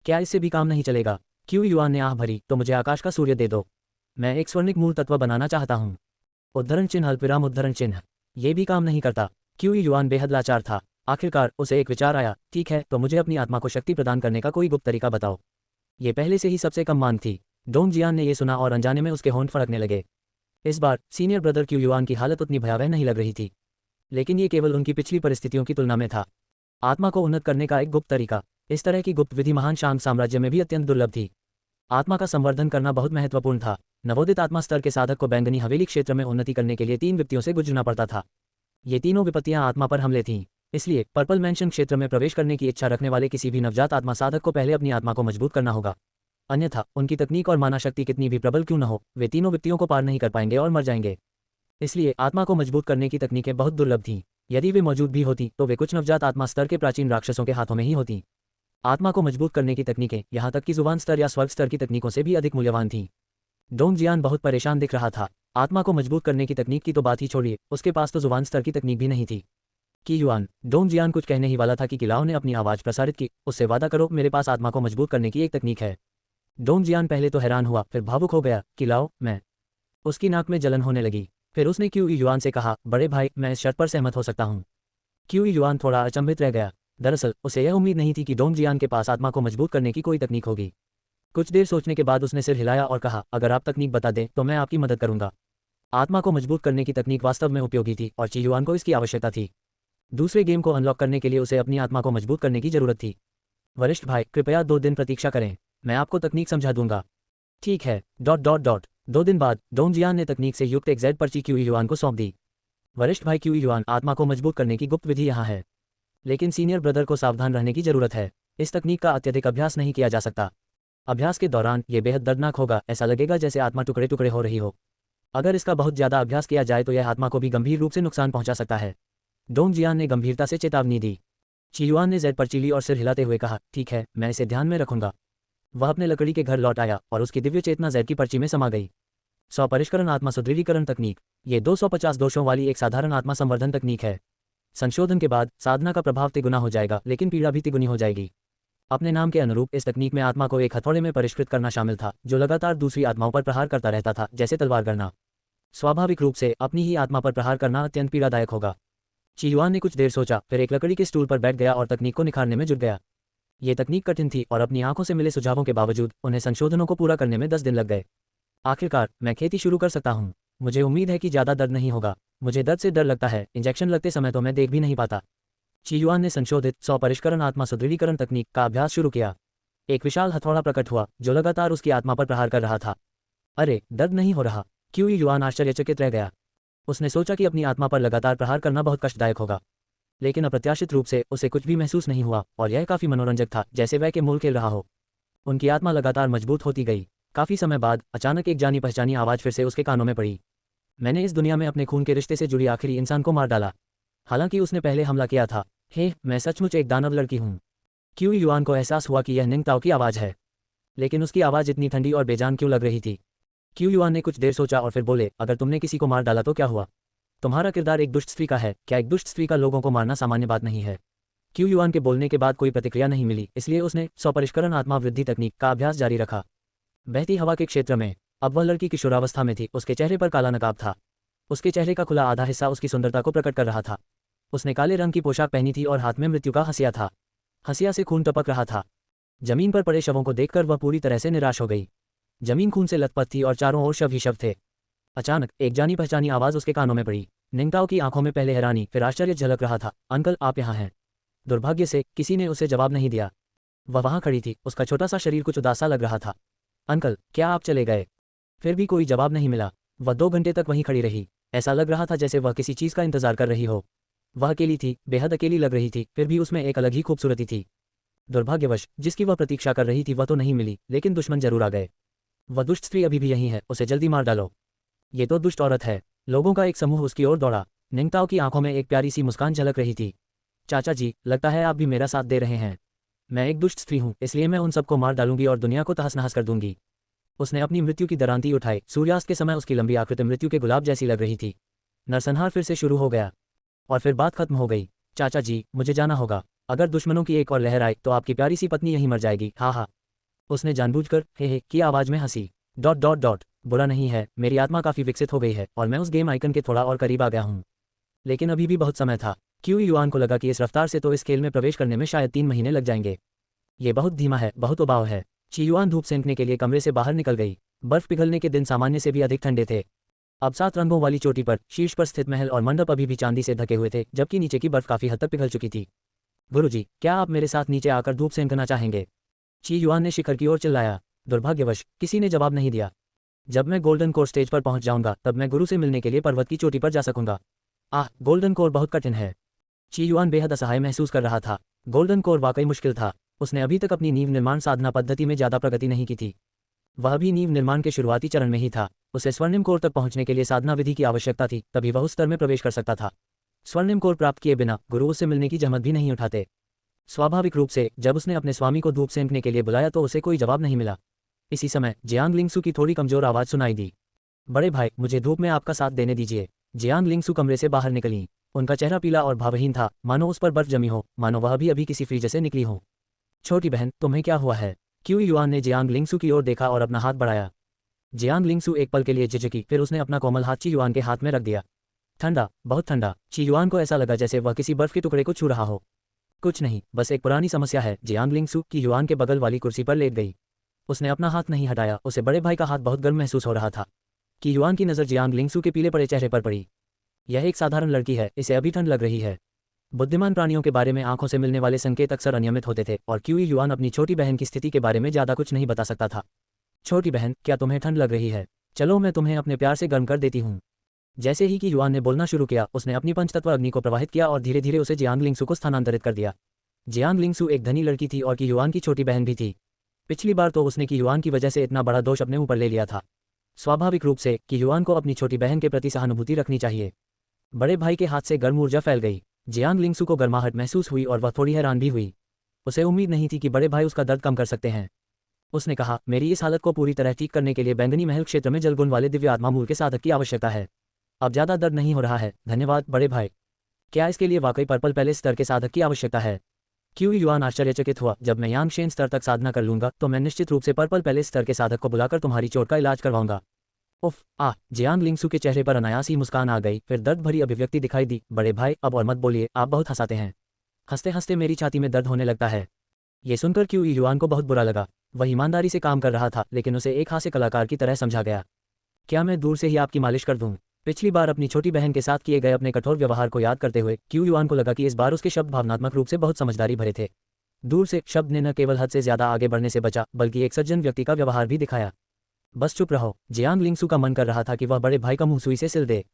क्या इससे भी काम नहीं चलेगा? क्यू युआन ने आह भरी, तो मुझे आकाश का सूर्य दे दो। मैं एक स्वर्णिक मूल तत्व बनाना चाहता हूँ। उद्धरण चिन्ह अल्पविराम उद्धरण चिन्ह। ये भी काम नहीं करता। क्यू युआन बेहद लाचार था। आखिरकार उसे एक विचार आया, ठीक है तो मुझे अपनी आत्मा को शक्ति प्रदान करने का कोई गुप्त तरीका बताओ। ये पहले से ही सबसे कम मांग थी। डोंग जियान ने ये सुना और अनजाने में उसके होंठ फड़कने लगे। इस बार सीनियर ब्रदर क्यू युआन की हालत उतनी भयावह नहीं लग रही थी, लेकिन ये केवल उनकी पिछली परिस्थितियों की तुलना में था। आत्मा को उन्नत करने का एक गुप्त तरीका। इस तरह की गुप्त विधि महान शांग साम्राज्य में भी अत्यंत दुर्लभ थी। आत्मा का संवर्धन करना बहुत महत्वपूर्ण था। नवोदित आत्मा स्तर के साधक को बैंगनी हवेली क्षेत्र में उन्नति करने के लिए 3 विपत्तियों से गुजरना पड़ता था। ये तीनों विपत्तियां आत्मा पर हमले थीं। इसलिए पर्पल मैंशन क्षेत्र में प्रवेश करने की इच्छा रखने वाले किसी भी नवजात आत्मा साधक को पहले अपनी आत्मा को मजबूत करना होगा। अन्यथा उनकी तकनीक और माना शक्ति कितनी भी प्रबल क्यों न हो, वे तीनों विपत्तियों को पार नहीं कर पाएंगे और मर जाएंगे। इसलिए आत्मा को मजबूत करने की तकनीकें बहुत दुर्लभ थीं। यदि वे मौजूद भी होती तो वे कुछ नवजात आत्मा स्तर के प्राचीन राक्षसों के हाथों में ही होती। आत्मा को मजबूत करने की तकनीकें यहाँ तक कि जुबान स्तर या स्वर्ग स्तर की तकनीकों से भी अधिक मूल्यवान थीं। डोंग जियान बहुत परेशान दिख रहा था। आत्मा को मजबूत करने की तकनीक की तो बात ही छोड़िए, उसके पास तो जुबान स्तर की तकनीक भी नहीं थी। कि युआन, डोंग जियान कुछ कहने ही वाला था कि किलाओ ने अपनी आवाज़ प्रसारित की, उससे वादा करो मेरे पास आत्मा को मजबूत करने की एक तकनीक है। डोंग जियान पहले तो हैरान हुआ, फिर भावुक हो गया। किलाओ, मैं। उसकी नाक में जलन होने लगी। फिर उसने क्यू युआन से कहा, बड़े भाई मैं इस शर्त पर सहमत हो सकता हूँ। क्यू युआन थोड़ा अचंभित रह गया। दरअसल उसे यह उम्मीद नहीं थी कि डोंग जियान के पास आत्मा को मजबूत करने की कोई तकनीक होगी। कुछ देर सोचने के बाद उसने सिर हिलाया और कहा, अगर आप तकनीक बता दें तो मैं आपकी मदद करूंगा। आत्मा को मजबूत करने की तकनीक वास्तव में उपयोगी थी और ची युआन को इसकी आवश्यकता थी। दूसरे गेम को अनलॉक करने के लिए उसे अपनी आत्मा को मजबूत करने की जरूरत थी। वरिष्ठ भाई कृपया 2 दिन प्रतीक्षा करें, मैं आपको तकनीक समझा दूंगा। ठीक है। 2 दिन बाद डोंग जियान ने तकनीक से युक्त एक जेड पर्ची क्यू युआन को सौंप दी। वरिष्ठ भाई क्यू युआन, आत्मा को मजबूत करने की गुप्त विधि यहाँ है, लेकिन सीनियर ब्रदर को सावधान रहने की जरूरत है। इस तकनीक का अत्यधिक अभ्यास नहीं किया जा सकता। अभ्यास के दौरान ये बेहद दर्दनाक होगा, ऐसा लगेगा जैसे आत्मा टुकड़े टुकड़े हो रही हो। अगर इसका बहुत ज्यादा अभ्यास किया जाए तो यह आत्मा को भी गंभीर रूप से नुकसान पहुंचा सकता है। डोंग जियान ने गंभीरता से चेतावनी दी। चियुआन ने जेड पर्ची ली और सिर हिलाते हुए कहा, ठीक है मैं इसे ध्यान में रखूंगा। वह अपने लकड़ी के घर लौट आया और उसकी दिव्य चेतना जेड की पर्ची में समा गई। 100 परिष्करण आत्मा सुदृढ़ीकरण तकनीक। ये 250 दोषों वाली एक साधारण आत्मा संवर्धन तकनीक है। संशोधन के बाद साधना का प्रभाव तिगुना हो जाएगा, लेकिन पीड़ा भी तिगुनी हो जाएगी। अपने नाम के अनुरूप इस तकनीक में आत्मा को एक हथौड़े में परिष्कृत करना शामिल था, जो लगातार दूसरी आत्माओं पर प्रहार करता रहता था, जैसे तलवार गढ़ना। स्वाभाविक रूप से अपनी ही आत्मा पर प्रहार करना अत्यंत पीड़ादायक होगा। चियुआन ने कुछ देर सोचा, फिर एक लकड़ी के स्टूल पर बैठ गया और तकनीक को निखारने में जुट गया। ये तकनीक कठिन थी और अपनी आंखों से मिले सुझावों के बावजूद उन्हें संशोधनों को पूरा करने में 10 दिन लग गए। आखिरकार मैं खेती शुरू कर सकता हूँ। मुझे उम्मीद है कि ज़्यादा दर्द नहीं होगा। मुझे दर्द से डर लगता है, इंजेक्शन लगते समय तो मैं देख भी नहीं पाता। चियुआन ने संशोधित 100 परिष्करण आत्मा सुदृढ़ीकरण तकनीक का अभ्यास शुरू किया। एक विशाल हथौड़ा प्रकट हुआ जो लगातार उसकी आत्मा पर प्रहार कर रहा था। अरे दर्द नहीं हो रहा। क्यू युआन आश्चर्यचकित रह गया। उसने सोचा कि अपनी आत्मा पर लगातार प्रहार करना बहुत कष्टदायक होगा, लेकिन अप्रत्याशित रूप से उसे कुछ भी महसूस नहीं हुआ और यह काफी मनोरंजक था, जैसे वह के मूल खेल रहा हो। उनकी आत्मा लगातार मजबूत होती गई। काफी समय बाद अचानक एक जानी पहचानी आवाज फिर से उसके कानों में पड़ी। मैंने इस दुनिया में अपने खून के रिश्ते से जुड़ी आखिरी इंसान को मार डाला। हालांकि उसने पहले हमला किया था। हे, मैं सचमुच एक दानव लड़की हूँ। क्यू युआन को एहसास हुआ कि यह निंगताओ की आवाज़ है, लेकिन उसकी आवाज़ इतनी ठंडी और बेजान क्यों लग रही थी। क्यू युआन ने कुछ देर सोचा और फिर बोले, अगर तुमने किसी को मार डाला तो क्या हुआ? तुम्हारा किरदार एक दुष्ट स्त्री का है, क्या एक दुष्ट स्त्री का लोगों को मारना सामान्य बात नहीं है? क्यू युआन के बोलने के बाद कोई प्रतिक्रिया नहीं मिली, इसलिए उसने 100 परिष्करण आत्मा वृद्धि तकनीक का अभ्यास जारी रखा। बहती हवा के क्षेत्र में अब वह लड़की किशोरावस्था में थी। उसके चेहरे पर काला नकाब था। उसके चेहरे का खुला आधा हिस्सा उसकी सुंदरता को प्रकट कर रहा था। उसने काले रंग की पोशाक पहनी थी और हाथ में मृत्यु का हंसिया था। हंसिया से खून टपक रहा था। जमीन पर पड़े शवों को देखकर वह पूरी तरह से निराश हो गई। जमीन खून से लथपथ थी और चारों ओर शव ही शव थे। अचानक एक जानी पहचानी आवाज उसके कानों में पड़ी। निंगताओ की आंखों में पहले हैरानी फिर आश्चर्य झलक रहा था। अंकल, आप यहाँ हैं? दुर्भाग्य से किसी ने उसे जवाब नहीं दिया। वह वहां खड़ी थी, उसका छोटा सा शरीर कुछ उदास सा लग रहा था। अंकल, क्या आप चले गए? फिर भी कोई जवाब नहीं मिला। वह 2 घंटे तक वहीं खड़ी रही। ऐसा लग रहा था जैसे वह किसी चीज का इंतजार कर रही हो। वह अकेली थी, बेहद अकेली लग रही थी, फिर भी उसमें एक अलग ही खूबसूरती थी। दुर्भाग्यवश जिसकी वह प्रतीक्षा कर रही थी वह तो नहीं मिली, लेकिन दुश्मन जरूर आ गए। वह दुष्ट स्त्री अभी भी यहीं है, उसे जल्दी मार डालो। ये तो दुष्ट औरत है। लोगों का एक समूह उसकी ओर दौड़ा। निंगताओ की आंखों में एक प्यारी सी मुस्कान झलक रही थी। चाचा जी, लगता है आप भी मेरा साथ दे रहे हैं। मैं एक दुष्ट स्त्री हूँ, इसलिए मैं उन सबको मार डालूंगी और दुनिया को तहस नहस कर दूंगी। उसने अपनी मृत्यु की दरांती उठाई। सूर्यास्त के समय उसकी लंबी आकृति मृत्यु के गुलाब जैसी लग रही थी। नरसंहार फिर से शुरू हो गया और फिर बात खत्म हो गई। चाचा जी, मुझे जाना होगा। अगर दुश्मनों की एक और लहर आई तो आपकी प्यारी सी पत्नी यहीं मर जाएगी। हा हा। उसने जानबूझकर हे की आवाज में हंसी। ... बुरा नहीं है, मेरी आत्मा काफी विकसित हो गई है और मैं उस गेम आइकन के थोड़ा और करीब आ गया हूँ, लेकिन अभी भी बहुत समय था। क्यू युआन को लगा कि इस रफ्तार से तो इस खेल में प्रवेश करने में शायद 3 महीने लग जाएंगे। ये बहुत धीमा है, बहुत उबाऊ है। ची युआन धूप सेंकने के लिए कमरे से बाहर निकल गई। बर्फ पिघलने के दिन सामान्य से भी अधिक ठंडे थे। अब 7 रंगों वाली चोटी पर शीर्ष पर स्थित महल और मंडप अभी भी चांदी से ढके हुए थे, जबकि नीचे की बर्फ काफी हद तक पिघल चुकी थी। गुरुजी, क्या आप मेरे साथ नीचे आकर धूप सेंकना चाहेंगे? ची युआन ने शिखर की ओर चिल्लाया। दुर्भाग्यवश किसी ने जवाब नहीं दिया। जब मैं गोल्डन कोर स्टेज पर पहुंच जाऊंगा तब मैं गुरु से मिलने के लिए पर्वत की चोटी पर जा सकूंगा। गोल्डन कोर बहुत कठिन है। ची युआन बेहद असहाय महसूस कर रहा था। गोल्डन कोर वाकई मुश्किल था। उसने अभी तक अपनी नींव निर्माण साधना पद्धति में ज्यादा प्रगति नहीं की थी। वह भी नींव निर्माण के शुरुआती चरण में ही था। उसे स्वर्णिम कोर तक पहुंचने के लिए साधना विधि की आवश्यकता थी, तभी वह उस स्तर में प्रवेश कर सकता था। स्वर्णिम कोर प्राप्त किए बिना गुरु उससे मिलने की जहमत भी नहीं उठाते। स्वाभाविक रूप से जब उसने अपने स्वामी को धूप सेंकने के लिए बुलाया तो उसे कोई जवाब नहीं मिला। इसी समय जियांग लिंगसू की थोड़ी कमजोर आवाज सुनाई दी। बड़े भाई, मुझे धूप में आपका साथ देने दीजिए। जियांग लिंगसू कमरे से बाहर निकली। उनका चेहरा पीला और भावहीन था, मानो उस पर बर्फ जमी हो, मानो वह अभी किसी फ्रीजर से निकली हो। छोटी बहन, तुम्हें क्या हुआ है? क्यू युआन ने जियांग लिंगसू की ओर देखा और अपना हाथ बढ़ाया। जियांग लिंगसू एक पल के लिए झिझकी, फिर उसने अपना कोमल हाथ ची युआन के हाथ में रख दिया। ठंडा, बहुत ठंडा। ची युआन को ऐसा लगा जैसे वह किसी बर्फ के टुकड़े को छू रहा हो। कुछ नहीं, बस एक पुरानी समस्या है। जियांग लिंगसू की युआन के बगल वाली कुर्सी पर लेट गई। उसने अपना हाथ नहीं हटाया। उसे बड़े भाई का हाथ बहुत गर्म महसूस हो रहा था। कि युआन की नज़र जियांग लिंगसू के पीले पड़े चेहरे पर पड़ी। यह एक साधारण लड़की है, इसे अभी ठंड लग रही है। बुद्धिमान प्राणियों के बारे में आंखों से मिलने वाले संकेत अक्सर अनियमित होते थे और क्यू युआन अपनी छोटी बहन की स्थिति के बारे में ज्यादा कुछ नहीं बता सकता था। छोटी बहन, क्या तुम्हें ठंड लग रही है? चलो मैं तुम्हें अपने प्यार से गर्म कर देती हूँ। जैसे ही कि युआन ने बोलना शुरू किया, उसने अपनी पंचतत्व अग्नि को प्रवाहित किया और धीरे धीरे उसे जियांग लिंगसू को स्थानांतरित कर दिया। जियांग लिंगसू एक धनी लड़की थी और कि युआन की छोटी बहन भी थी। पिछली बार तो उसने कि युआन की वजह से इतना बड़ा दोष अपने ऊपर ले लिया था। स्वाभाविक रूप से कि युआन को अपनी छोटी बहन के प्रति सहानुभूति रखनी चाहिए। बड़े भाई के हाथ से गर्म ऊर्जा फैल गई। जियांग लिंगसू को गर्माहट महसूस हुई और वह थोड़ी हैरान भी हुई। उसे उम्मीद नहीं थी कि बड़े भाई उसका दर्द कम कर सकते हैं। उसने कहा, मेरी इस हालत को पूरी तरह ठीक करने के लिए बैंगनी महल क्षेत्र में जलगुण वाले दिव्य आत्मा मूल के साधक की आवश्यकता है। अब ज्यादा दर्द नहीं हो रहा है, धन्यवाद बड़े भाई। क्या इसके लिए वाकई पर्पल पैलेस स्तर के साधक की आवश्यकता है? क्यू युआन आश्चर्यचकित हुआ। जब मैं यांगशेन स्तर तक साधना कर लूंगा तो मैं निश्चित रूप से पर्पल पैलेस स्तर के साधक को बुलाकर तुम्हारी चोट का इलाज करवाऊंगा। उफ, जियांग लिंगसू के चेहरे पर अनायास ही मुस्कान आ गई, फिर दर्द भरी अभिव्यक्ति दिखाई दी। बड़े भाई, अब और मत बोलिए, आप बहुत हंसाते हैं। हंसते हंसते मेरी छाती में दर्द होने लगता है। ये सुनकर क्यू युआन को बहुत बुरा लगा। वह ईमानदारी से काम कर रहा था, लेकिन उसे एक हास्य कलाकार की तरह समझा गया। क्या मैं दूर से ही आपकी मालिश कर दूं? पिछली बार अपनी छोटी बहन के साथ किए गए अपने कठोर व्यवहार को याद करते हुए क्यू युआन को लगा कि इस बार उसके शब्द भावनात्मक रूप से बहुत समझदारी भरे थे। दूर से शब्द ने न केवल हद से ज्यादा आगे बढ़ने से बचा, बल्कि एक सज्जन व्यक्ति का व्यवहार भी दिखाया। बस चुप रहो। जियांग लिंगसू का मन कर रहा था कि वह बड़े भाई का मुंह सुई से सिल दे।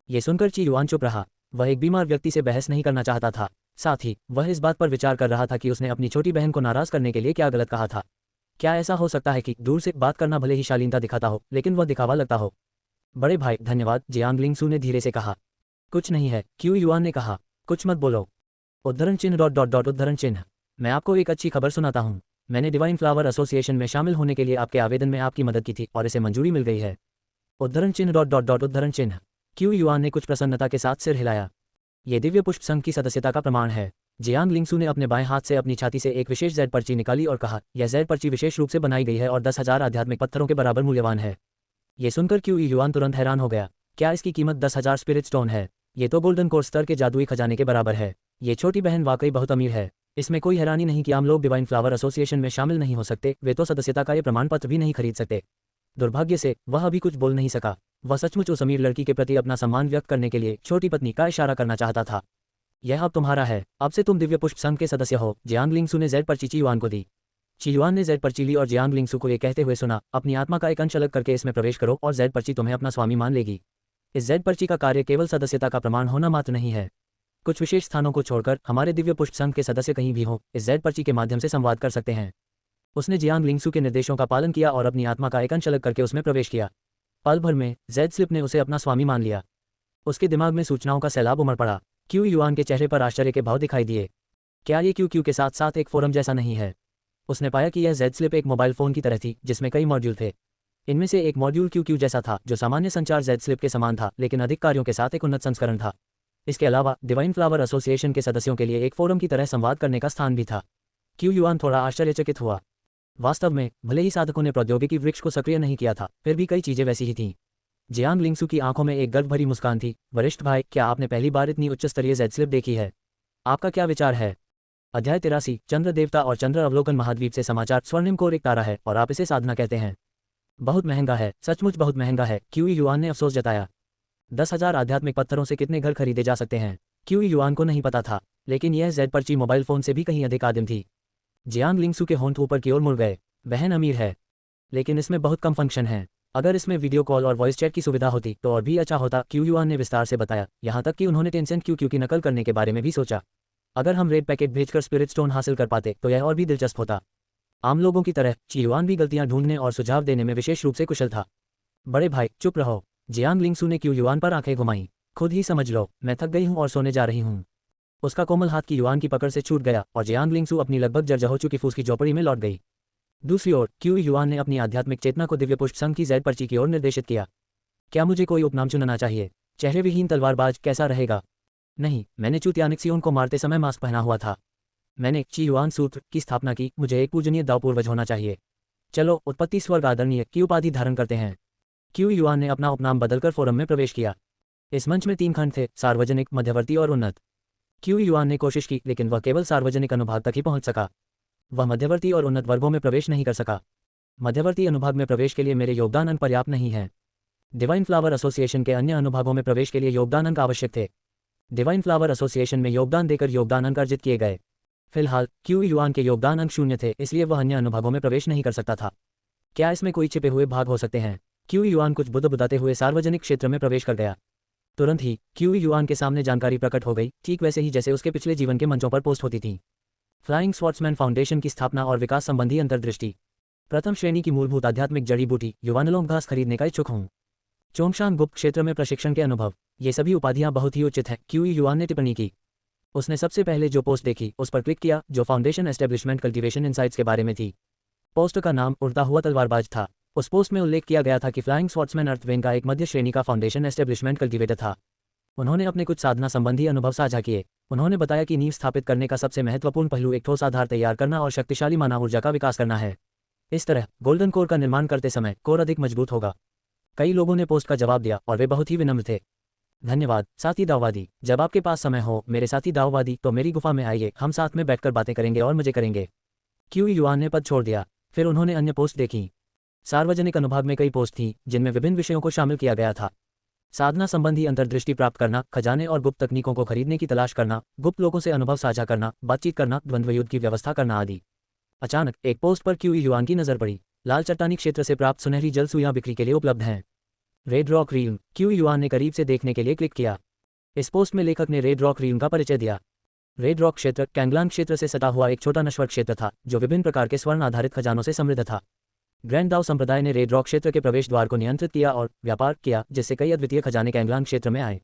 ये सुनकर ची युआन चुप रहा। वह एक बीमार व्यक्ति से बहस नहीं करना चाहता था। साथ ही वह इस बात पर विचार कर रहा था कि उसने अपनी छोटी बहन को नाराज करने के लिए क्या गलत कहा था। क्या ऐसा हो सकता है कि दूर से बात करना भले ही शालीनता दिखाता हो, लेकिन वह दिखावा लगता हो? बड़े भाई, धन्यवाद, जियांग लिंगसू ने धीरे से कहा। कुछ नहीं है, क्यू युआन ने कहा। कुछ मत बोलो। उद्धरण चिन्ह ... उद्धरण चिन्ह। मैं आपको एक अच्छी खबर सुनाता हूँ। मैंने डिवाइन फ्लावर एसोसिएशन में शामिल होने के लिए आपके आवेदन में आपकी मदद की थी और इसे मंजूरी मिल गई है। उद्धरण चिन्ह ... उद्धरण चिन्ह। क्यू युआन ने कुछ प्रसन्नता के साथ सिर हिलाया। ये दिव्य पुष्प संघ की सदस्यता का प्रमाण है। जियांग लिंगसू ने अपने बाएं हाथ से अपनी छाती से एक विशेष जेड पर्ची निकाली और कहा, यह जेड पर्ची विशेष रूप से बनाई गई है और 10,000 आध्यात्मिक पत्थरों के बराबर मूल्यवान है। ये सुनकर क्यू युआन तुरंत हैरान हो गया। क्या इसकी कीमत 10,000 स्पिरिट स्टोन है? ये तो गोल्डन कोर स्तर के जादुई खजाने के बराबर है। ये छोटी बहन वाकई बहुत अमीर है। इसमें कोई हैरानी नहीं कि आम लोग डिवाइन फ्लावर एसोसिएशन में शामिल नहीं हो सकते, वे तो सदस्यता का ये प्रमाण पत्र भी नहीं खरीद सकते। दुर्भाग्य से वह अभी कुछ बोल नहीं सका। वह सचमुच उस अमीर लड़की के प्रति अपना सम्मान व्यक्त करने के लिए छोटी पत्नी का इशारा करना चाहता था। यह अब तुम्हारा है, अब से तुम दिव्य पुष्प संघ के सदस्य हो। जियांग लिंगसू ने जेड पर्ची ची युआन को दी। ची युआन ने जेड पर्ची ली और जियांग लिंगसू को ये कहते हुए सुना, अपनी आत्मा का एक अंश अलग करके इसमें प्रवेश करो और जेड पर्ची तुम्हें अपना स्वामी मान लेगी। इस जेड पर्ची का कार्य केवल सदस्यता का प्रमाण होना मात्र नहीं है। कुछ विशेष स्थानों को छोड़कर हमारे दिव्य पुष्प संघ के सदस्य कहीं भी हों, इस जेड पर्ची के माध्यम से संवाद कर सकते हैं। उसने जियांग लिंगसू के निर्देशों का पालन किया और अपनी आत्मा का एक अंश अलग करके उसमें प्रवेश किया। पल भर में जेड स्लिप ने उसे अपना स्वामी मान लिया। उसके दिमाग में सूचनाओं का सैलाब उमड़ पड़ा। क्यू युआन के चेहरे पर आश्चर्य के भाव दिखाई दिए। क्या ये क्यू के साथ साथ एक फोरम जैसा नहीं है? उसने पाया कि यह जेड स्लिप एक मोबाइल फोन की तरह थी जिसमें कई मॉड्यूल थे। इनमें से एक मॉड्यूल क्यू जैसा था, जो सामान्य संचार जेड स्लिप के समान था, लेकिन अधिक कार्यों के साथ एक उन्नत संस्करण था। इसके अलावा डिवाइन फ्लावर एसोसिएशन के सदस्यों के लिए एक फोरम की तरह संवाद करने का स्थान भी था। क्यू युआन थोड़ा आश्चर्यचकित हुआ। वास्तव में भले ही साधकों ने प्रौद्योगिकी वृक्ष को सक्रिय नहीं किया था, फिर भी कई चीजें वैसी ही थीं। जियांग लिंगसू की आंखों में एक गर्व भरी मुस्कान थी। वरिष्ठ भाई, क्या आपने पहली बार इतनी उच्च स्तरीय जेड स्लिप देखी है? आपका क्या विचार है? अध्याय 83 चंद्र देवता और चंद्र अवलोकन महाद्वीप से समाचार। स्वर्णिम कोर एक तारा है और आप इसे साधना कहते हैं। बहुत महंगा है, सचमुच बहुत महंगा है, क्यूई युआन ने अफसोस जताया। 10,000 आध्यात्मिक पत्थरों से कितने घर खरीदे जा सकते हैं? क्यूई युआन को नहीं पता था, लेकिन यह जेड पर्ची मोबाइल फोन से भी कहीं अधिक आदिम थी। जियांग लिंगसू के होंठ ऊपर की ओर मुड़ गए। बहन अमीर है, लेकिन इसमें बहुत कम फंक्शन है। अगर इसमें वीडियो कॉल और वॉइस चैट की सुविधा होती तो और भी अच्छा होता, क्यू युआन ने विस्तार से बताया। यहाँ तक कि उन्होंने टेंसेंट क्यू की नकल करने के बारे में भी सोचा। अगर हम रेड पैकेट भेजकर स्पिरिट स्टोन हासिल कर पाते तो यह और भी दिलचस्प होता। आम लोगों की तरह ची युआन भी गलतियां ढूंढने और सुझाव देने में विशेष रूप से कुशल था। बड़े भाई चुप रहो, जियांग लिंगसू ने क्यू युआन पर आंखें घुमाई। खुद ही समझ लो, मैं थक गई हूं और सोने जा रही हूं। उसका कोमल हाथ की युआन की पकड़ से छूट गया और जियांग लिंगसू अपनी लगभग जर्जर हो चुकी फूस की झोपड़ी में लौट गई। दूसरी ओर क्यू युआन ने अपनी आध्यात्मिक चेतना को दिव्य पुष्प संघ की जेड पर्ची की ओर निर्देशित किया। क्या मुझे कोई उपनाम चुनना चाहिए? चेहरे विहीन तलवारबाज कैसा रहेगा? नहीं, मैंने चूतियानिक्सियोन को मारते समय मास्क पहना हुआ था। मैंने ची युआन सूत्र की स्थापना की, मुझे एक पूजनीय दाव पूर्वज होना चाहिए। चलो, उत्पत्ति स्वर्ग आदरणीय की उपाधि धारण करते हैं। क्यू युआन ने अपना उपनाम बदलकर फोरम में प्रवेश किया। इस मंच में 3 खंड थे, सार्वजनिक, मध्यवर्ती और उन्नत। क्यू युआन ने कोशिश की, लेकिन वह केवल सार्वजनिक अनुभाग तक ही पहुंच सका। वह मध्यवर्ती और उन्नत वर्गों में प्रवेश नहीं कर सका। मध्यवर्ती अनुभाग में प्रवेश के लिए मेरे योगदान अंक पर्याप्त नहीं हैं। डिवाइन फ्लावर एसोसिएशन के अन्य अनुभागों में प्रवेश के लिए योगदान अंक आवश्यक थे। डिवाइन फ्लावर एसोसिएशन में योगदान देकर योगदान अंक अर्जित किए गए। फिलहाल क्यू युआन के योगदान अंक 0 थे, इसलिए वह अन्य अनुभागों में प्रवेश नहीं कर सकता था। क्या इसमें कोई छिपे हुए भाग हो सकते हैं? क्यू युआन कुछ बुदबुदाते हुए सार्वजनिक क्षेत्र में प्रवेश कर गया। तुरंत ही क्यू युआन के सामने जानकारी प्रकट हो गई, ठीक वैसे ही जैसे उसके पिछले जीवन के मंचों पर पोस्ट होती थी। फ्लाइंग स्वॉर्ड्समैन फाउंडेशन की स्थापना और विकास संबंधी अंतर्दृष्टि। प्रथम श्रेणी की मूलभूत आध्यात्मिक जड़ी बूटी युवानलोम घास खरीदने का इच्छुक हूँ। चोंगशान गुप्त क्षेत्र में प्रशिक्षण के अनुभव। ये सभी उपाधियां बहुत ही उचित हैं, क्यू युआन ने टिप्पणी की। उसने सबसे पहले जो पोस्ट देखी उस पर क्लिक किया, जो फाउंडेशन एस्टेब्लिशमेंट कल्टीवेशन इनसाइट्स के बारे में थी। पोस्ट का नाम उड़ता हुआ तलवारबाज था। उस पोस्ट में उल्लेख किया गया था कि फ्लाइंग स्वॉर्ड्समैन अर्थवेन का एक मध्य श्रेणी का फाउंडेशन एस्टेब्लिशमेंट कल्टीवेटर था। उन्होंने अपने कुछ साधना संबंधी अनुभव साझा किए। उन्होंने बताया कि नींव स्थापित करने का सबसे महत्वपूर्ण पहलू एक ठोस आधार तैयार करना और शक्तिशाली मानव ऊर्जा का विकास करना है। इस तरह गोल्डन कोर का निर्माण करते समय कोर अधिक मजबूत होगा। कई लोगों ने पोस्ट का जवाब दिया और वे बहुत ही विनम्र थे। धन्यवाद साथी दाववादी। जब आपके पास समय हो मेरे साथी दाववादी, तो मेरी गुफा में आइए, हम साथ में बैठकर बातें करेंगे और मजे करेंगे। क्यू युआन ने पद छोड़ दिया। फिर उन्होंने अन्य पोस्ट देखी। सार्वजनिक अनुभाग में कई पोस्ट थीं जिनमें विभिन्न विषयों को शामिल किया गया था। साधना संबंधी अंतर्दृष्टि प्राप्त करना, खजाने और गुप्त तकनीकों को खरीदने की तलाश करना, गुप्त लोगों से अनुभव साझा करना, बातचीत करना, द्वंद्व युद्ध की व्यवस्था करना आदि। अचानक एक पोस्ट पर क्यू युआन की नजर पड़ी। लाल चट्टानी क्षेत्र से प्राप्त सुनहरी जल सुइयां बिक्री के लिए उपलब्ध हैं। Red rock realm. Qu Yuan ने करीब से देखने के लिए क्लिक किया। इस पोस्ट में लेखक ने रेड रॉक रील्म का परिचय दिया। रेड रॉक क्षेत्र कैंगलांग क्षेत्र से सटा हुआ एक छोटा नश्वर क्षेत्र था, जो विभिन्न प्रकार के स्वर्ण आधारित खजानों से समृद्ध था। ग्रैंड दाओ संप्रदाय ने रेड रॉक क्षेत्र के प्रवेश द्वार को नियंत्रित किया और व्यापार किया, जिससे कई अद्वितीय खजाने कैंगलांग क्षेत्र में आए।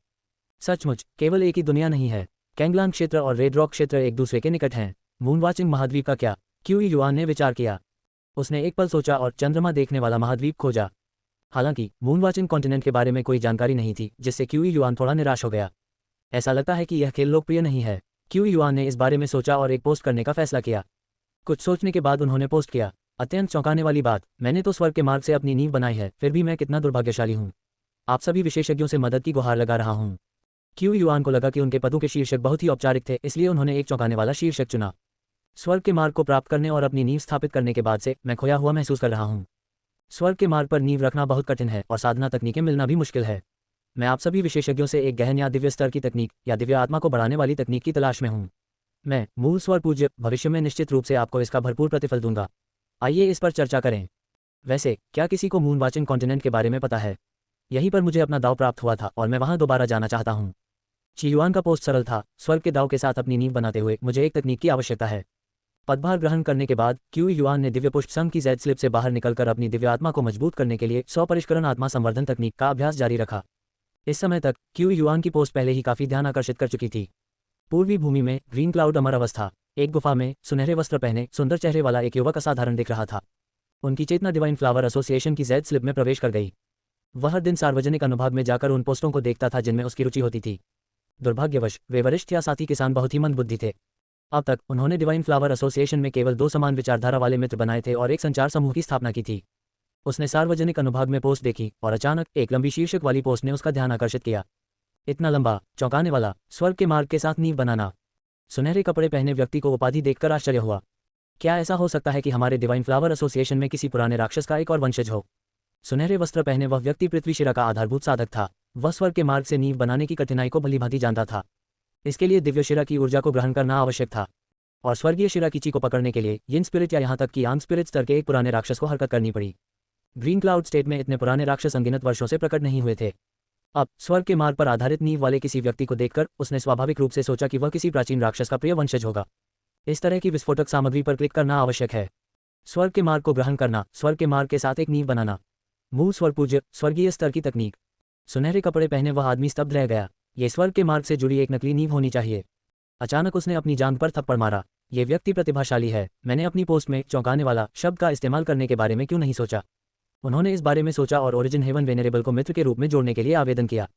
सचमुच केवल एक ही दुनिया नहीं है। कैंगलांग क्षेत्र और रेड रॉक क्षेत्र एक दूसरे के निकट हैं। मून वाचिंग महाद्वीप का क्या? क्यू युआन ने विचार किया। उसने एक पल सोचा और चंद्रमा देखने वाला महाद्वीप खोजा। हालांकि मून वाचिंग कॉन्टिनेंट के बारे में कोई जानकारी नहीं थी, जिससे क्यू युआन थोड़ा निराश हो गया। ऐसा लगता है कि यह खेल लोकप्रिय नहीं है। क्यू युआन ने इस बारे में सोचा और एक पोस्ट करने का फैसला किया। कुछ सोचने के बाद उन्होंने पोस्ट किया। अत्यंत चौंकाने वाली बात, मैंने तो स्वर्ग के मार्ग से अपनी नींव बनाई है, फिर भी मैं कितना दुर्भाग्यशाली हूँ। आप सभी विशेषज्ञों से मदद की गुहार लगा रहा हूँ। क्यू युआन को लगा कि उनके पदों के शीर्षक बहुत ही औपचारिक थे, इसलिए उन्होंने एक चौंकाने वाला शीर्षक चुना। स्वर्ग के मार्ग को प्राप्त करने और अपनी नींव स्थापित करने के बाद से मैं खोया हुआ महसूस कर रहा हूँ। स्वर्ग के मार्ग पर नींव रखना बहुत कठिन है और साधना तकनीकें मिलना भी मुश्किल है। मैं आप सभी विशेषज्ञों से एक गहन या दिव्य स्तर की तकनीक या दिव्य आत्मा को बढ़ाने वाली तकनीक की तलाश में हूँ। मैं मूल स्वर पूज्य भविष्य में निश्चित रूप से आपको इसका भरपूर प्रतिफल दूंगा। आइए इस पर चर्चा करें। वैसे क्या किसी को मून वाचिंग कॉन्टिनेंट के बारे में पता है? यहीं पर मुझे अपना दाव प्राप्त हुआ था और मैं वहां दोबारा जाना चाहता हूँ। ची युआन का पोस्ट सरल था। स्वर्ग के दाव के साथ अपनी नींव बनाते हुए मुझे एक तकनीक की आवश्यकता है। पदभार ग्रहण करने के बाद क्यू युआन ने दिव्य पुष्प संघ की जेड स्लिप से बाहर निकलकर अपनी दिव्य आत्मा को मजबूत करने के लिए 100 परिष्करण आत्मा संवर्धन तकनीक का अभ्यास जारी रखा। इस समय तक क्यू युआन की पोस्ट पहले ही काफी ध्यान आकर्षित कर चुकी थी। पूर्वी भूमि में ग्रीन क्लाउड अमर अवस्था। एक गुफा में सुनहरे वस्त्र पहने सुंदर चेहरे वाला एक युवक असाधारण दिख रहा था। उनकी चेतना डिवाइन फ्लावर एसोसिएशन की जेड स्लिप में प्रवेश कर गई। वह हर दिन सार्वजनिक अनुभाग में जाकर उन पोस्टों को देखता था जिनमें उसकी रुचि होती थी। दुर्भाग्यवश वे वरिष्ठ या साथी किसान बहुत ही मंदबुद्धि थे। अब तक उन्होंने डिवाइन फ्लावर एसोसिएशन में केवल 2 समान विचारधारा वाले मित्र बनाए थे और एक संचार समूह की स्थापना की थी। उसने सार्वजनिक अनुभाग में पोस्ट देखी और अचानक एक लंबी शीर्षक वाली पोस्ट ने उसका ध्यान आकर्षित किया। इतना लंबा, चौंकाने वाला, स्वर्ग के मार्ग के साथ नींव बनाना। सुनहरे कपड़े पहने व्यक्ति को उपाधि देखकर आश्चर्य हुआ। क्या ऐसा हो सकता है कि हमारे डिवाइन फ्लावर एसोसिएशन में किसी पुराने राक्षस का एक और वंशज हो? सुनहरे वस्त्र पहने वह व्यक्ति पृथ्वीशिरा का आधारभूत साधक था। वह स्वर्ग के मार्ग से नींव बनाने की कठिनाई को भलीभांति जानता था। इसके लिए दिव्य शिरा की ऊर्जा को ग्रहण करना आवश्यक था और स्वर्गीय शिरा की ची को पकड़ने के लिए यिन स्पिरिट या यहाँ तक कि यांग स्पिरिट स्तर के एक पुराने राक्षस को हरकत करनी पड़ी। ग्रीन क्लाउड स्टेट में इतने पुराने राक्षस अनगिनत वर्षों से प्रकट नहीं हुए थे। अब स्वर्ग के मार्ग पर आधारित नींव वाले किसी व्यक्ति को देखकर उसने स्वाभाविक रूप से सोचा कि वह किसी प्राचीन राक्षस का प्रिय वंशज होगा। इस तरह की विस्फोटक सामग्री पर क्लिक करना आवश्यक है। स्वर्ग के मार्ग को ग्रहण करना, स्वर्ग के मार्ग के साथ एक नींव बनाना। मूल स्वर्ग पूज्य, स्वर्गीय स्तर की तकनीक। सुनहरे कपड़े पहने वह आदमी स्तब्ध रह गया। ये स्वर्ग के मार्ग से जुड़ी एक नकली नींव होनी चाहिए। अचानक उसने अपनी जांघ पर थप्पड़ मारा। ये व्यक्ति प्रतिभाशाली है। मैंने अपनी पोस्ट में चौंकाने वाला शब्द का इस्तेमाल करने के बारे में क्यों नहीं सोचा? उन्होंने इस बारे में सोचा और ओरिजिन हेवन वेनेरेबल को मित्र के रूप में जोड़ने के लिए आवेदन किया।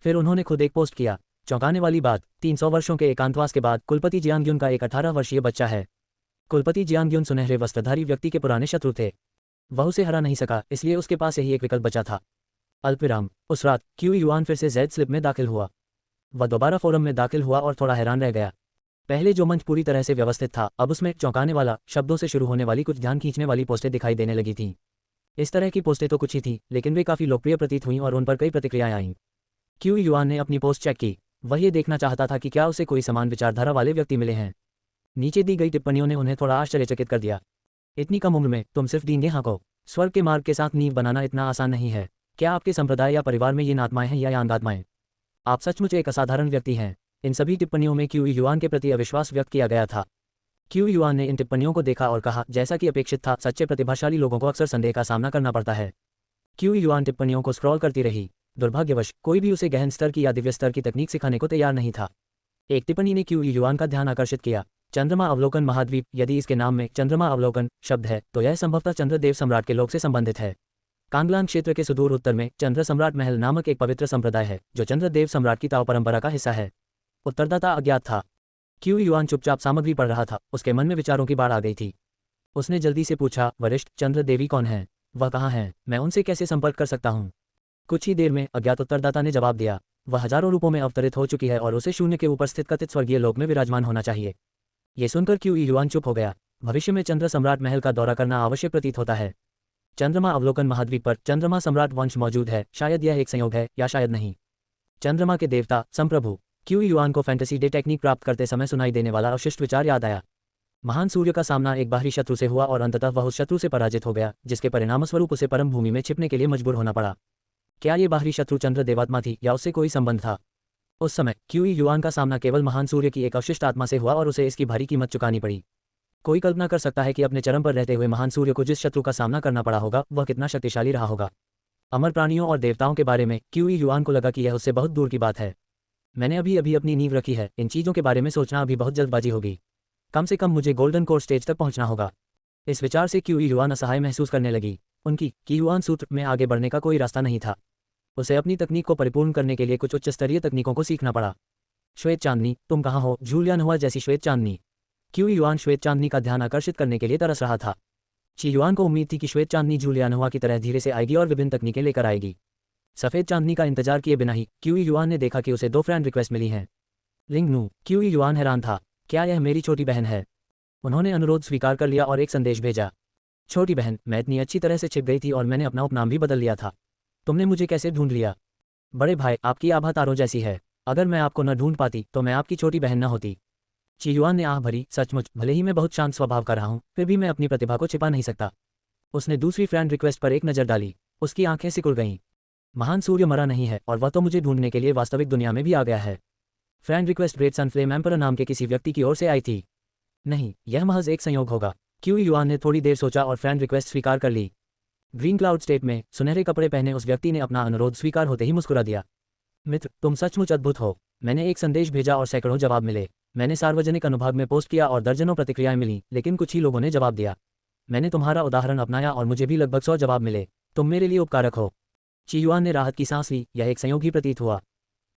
फिर उन्होंने खुद एक पोस्ट किया। चौंकाने वाली बात, 300 वर्षों के एकांतवास के बाद कुलपति जियांग्युन का एक 18 वर्षीय बच्चा है। कुलपति जियांग्युन सुनहरे वस्त्रधारी व्यक्ति के पुराने शत्रु थे। वह उसे हरा नहीं सका, इसलिए उसके पास यही एक विकल्प बचा था। अल्पविराम। उस रात क्यू युआन फिर से जेड स्लिप में दाखिल हुआ। वह दोबारा फोरम में दाखिल हुआ और थोड़ा हैरान रह गया। पहले जो मंच पूरी तरह से व्यवस्थित था, अब उसमें चौंकाने वाला शब्दों से शुरू होने वाली कुछ ध्यान खींचने वाली पोस्टें दिखाई देने लगी थीं। इस तरह की पोस्टें तो कुछ ही थीं, लेकिन वे काफ़ी लोकप्रिय प्रतीत हुईं और उन पर कई प्रतिक्रियाएं आईं। क्यू युआन ने अपनी पोस्ट चेक की। वह ये देखना चाहता था कि क्या उसे कोई समान विचारधारा वाले व्यक्ति मिले हैं। नीचे दी गई टिप्पणियों ने उन्हें थोड़ा आश्चर्यचकित कर दिया। इतनी कम उम्र में तुम सिर्फ डींगे हाँको। स्वर्ग के मार्ग के साथ नींव बनाना इतना आसान नहीं है। क्या आपके संप्रदाय या परिवार में ये आत्माएं हैं या यांग आत्माएं? आप सचमुच एक असाधारण व्यक्ति हैं। इन सभी टिप्पणियों में क्यू युआन के प्रति अविश्वास व्यक्त किया गया था। क्यू युआन ने इन टिप्पणियों को देखा और कहा, जैसा कि अपेक्षित था, सच्चे प्रतिभाशाली लोगों को अक्सर संदेह का सामना करना पड़ता है। क्यू युआन टिप्पणियों को स्क्रॉल करती रही। दुर्भाग्यवश कोई भी उसे गहन स्तर की या दिव्य स्तर की तकनीक सिखाने को तैयार नहीं था। एक टिप्पणी ने क्यू युआन का ध्यान आकर्षित किया। चंद्रमा अवलोकन महाद्वीप। यदि इसके नाम में चंद्रमा अवलोकन शब्द है तो यह संभवतः चंद्रदेव सम्राट के लोक से संबंधित है। कांगलांग क्षेत्र के सुदूर उत्तर में चंद्र सम्राट महल नामक एक पवित्र संप्रदाय है जो चंद्रदेव सम्राट की ताओ परंपरा का हिस्सा है। उत्तरदाता अज्ञात था। क्यू युआन चुपचाप सामग्री पढ़ रहा था। उसके मन में विचारों की बाढ़ आ गई थी। उसने जल्दी से पूछा, वरिष्ठ, चंद्र देवी कौन है? वह कहाँ है? मैं उनसे कैसे संपर्क कर सकता हूँ? कुछ ही देर में अज्ञात उत्तरदाता ने जवाब दिया, वह हजारों रूपों में अवतरित हो चुकी है और उसे शून्य के ऊपर स्थित कथित स्वर्गीय लोक में विराजमान होना चाहिए। ये सुनकर क्यू युआन चुप हो गया। भविष्य में चंद्र सम्राट महल का दौरा करना आवश्यक प्रतीत होता है। चंद्रमा अवलोकन महाद्वीप पर चंद्रमा सम्राट वंश मौजूद है। शायद यह एक संयोग है या शायद नहीं। चंद्रमा के देवता संप्रभु। क्यू युआन को फैंटेसी डे टेक्निक प्राप्त करते समय सुनाई देने वाला अवशिष्ट विचार याद आया। महान सूर्य का सामना एक बाहरी शत्रु से हुआ और अंततः वह उस शत्रु से पराजित हो गया, जिसके परिणामस्वरूप उसे परम भूमि में छिपने के लिए मजबूर होना पड़ा। क्या ये बाहरी शत्रु चंद्र देवात्मा थी या उससे कोई संबंध था? उस समय क्यू युआन का सामना केवल महान सूर्य की एक अवशिष्ट आत्मा से हुआ और उसे इसकी भारी कीमत चुकानी पड़ी। कोई कल्पना कर सकता है कि अपने चरम पर रहते हुए महान सूर्य को जिस शत्रु का सामना करना पड़ा होगा वह कितना शक्तिशाली रहा होगा। अमर प्राणियों और देवताओं के बारे में क्यू युआन को लगा कि यह उससे बहुत दूर की बात है। मैंने अभी अभी अपनी नींव रखी है, इन चीज़ों के बारे में सोचना अभी बहुत जल्दबाजी होगी। कम से कम मुझे गोल्डन कोर स्टेज तक पहुंचना होगा। इस विचार से क्यू युआन असहाय महसूस करने लगी। उनकी युआन सूत्र में आगे बढ़ने का कोई रास्ता नहीं था। उसे अपनी तकनीक को परिपूर्ण करने के लिए कुछ उच्च स्तरीय तकनीकों को सीखना पड़ा। श्वेत चांदनी, तुम कहाँ हो? जूलियान हुआ जैसी श्वेत चांदनी। क्यू युआन श्वेत चांदनी का ध्यान आकर्षित करने के लिए तरस रहा था। ची युआन को उम्मीद थी कि श्वेत चांदनी जूलियान हुआ की तरह धीरे से आएगी और विभिन्न तकनीकें लेकर आएगी। सफ़ेद चांदनी का इंतजार किए बिना ही क्यू युआन ने देखा कि उसे 2 फ्रेंड रिक्वेस्ट मिली हैं। लिंगनू। क्यू युआन हैरान था। क्या यह मेरी छोटी बहन है? उन्होंने अनुरोध स्वीकार कर लिया और एक संदेश भेजा। छोटी बहन, मैं इतनी अच्छी तरह से छिप गई थी और मैंने अपना उपनाम भी बदल लिया था। तुमने मुझे कैसे ढूंढ लिया? बड़े भाई, आपकी आभा तारों जैसी है। अगर मैं आपको न ढूंढ पाती तो मैं आपकी छोटी बहन न होती। ची युआन ने आह भरी, सचमुच, भले ही मैं बहुत शांत स्वभाव का रहा हूँ, फिर भी मैं अपनी प्रतिभा को छिपा नहीं सकता। उसने दूसरी फ्रेंड रिक्वेस्ट पर एक नज़र डाली। उसकी आंखें सिकुड़ गईं। महान सूर्य मरा नहीं है और वह तो मुझे ढूंढने के लिए वास्तविक दुनिया में भी आ गया है। फ्रेंड रिक्वेस्ट ग्रेट सन फ्लेम एम्परर नाम के किसी व्यक्ति की ओर से आई थी। नहीं, यह महज एक संयोग होगा। क्यू युआन ने थोड़ी देर सोचा और फ्रेंड रिक्वेस्ट स्वीकार कर ली। ग्रीन क्लाउड स्टेट में सुनहरे कपड़े पहने उस व्यक्ति ने अपना अनुरोध स्वीकार होते ही मुस्कुरा दिया। मित्र, तुम सचमुच अद्भुत हो। मैंने एक संदेश भेजा और सैकड़ों जवाब मिले। मैंने सार्वजनिक अनुभाग में पोस्ट किया और दर्जनों प्रतिक्रियाएं मिली, लेकिन कुछ ही लोगों ने जवाब दिया। मैंने तुम्हारा उदाहरण अपनाया और मुझे भी लगभग 100 जवाब मिले। तुम मेरे लिए उपकारक हो। ची युआन ने राहत की सांस ली। यह एक संयोग ही प्रतीत हुआ।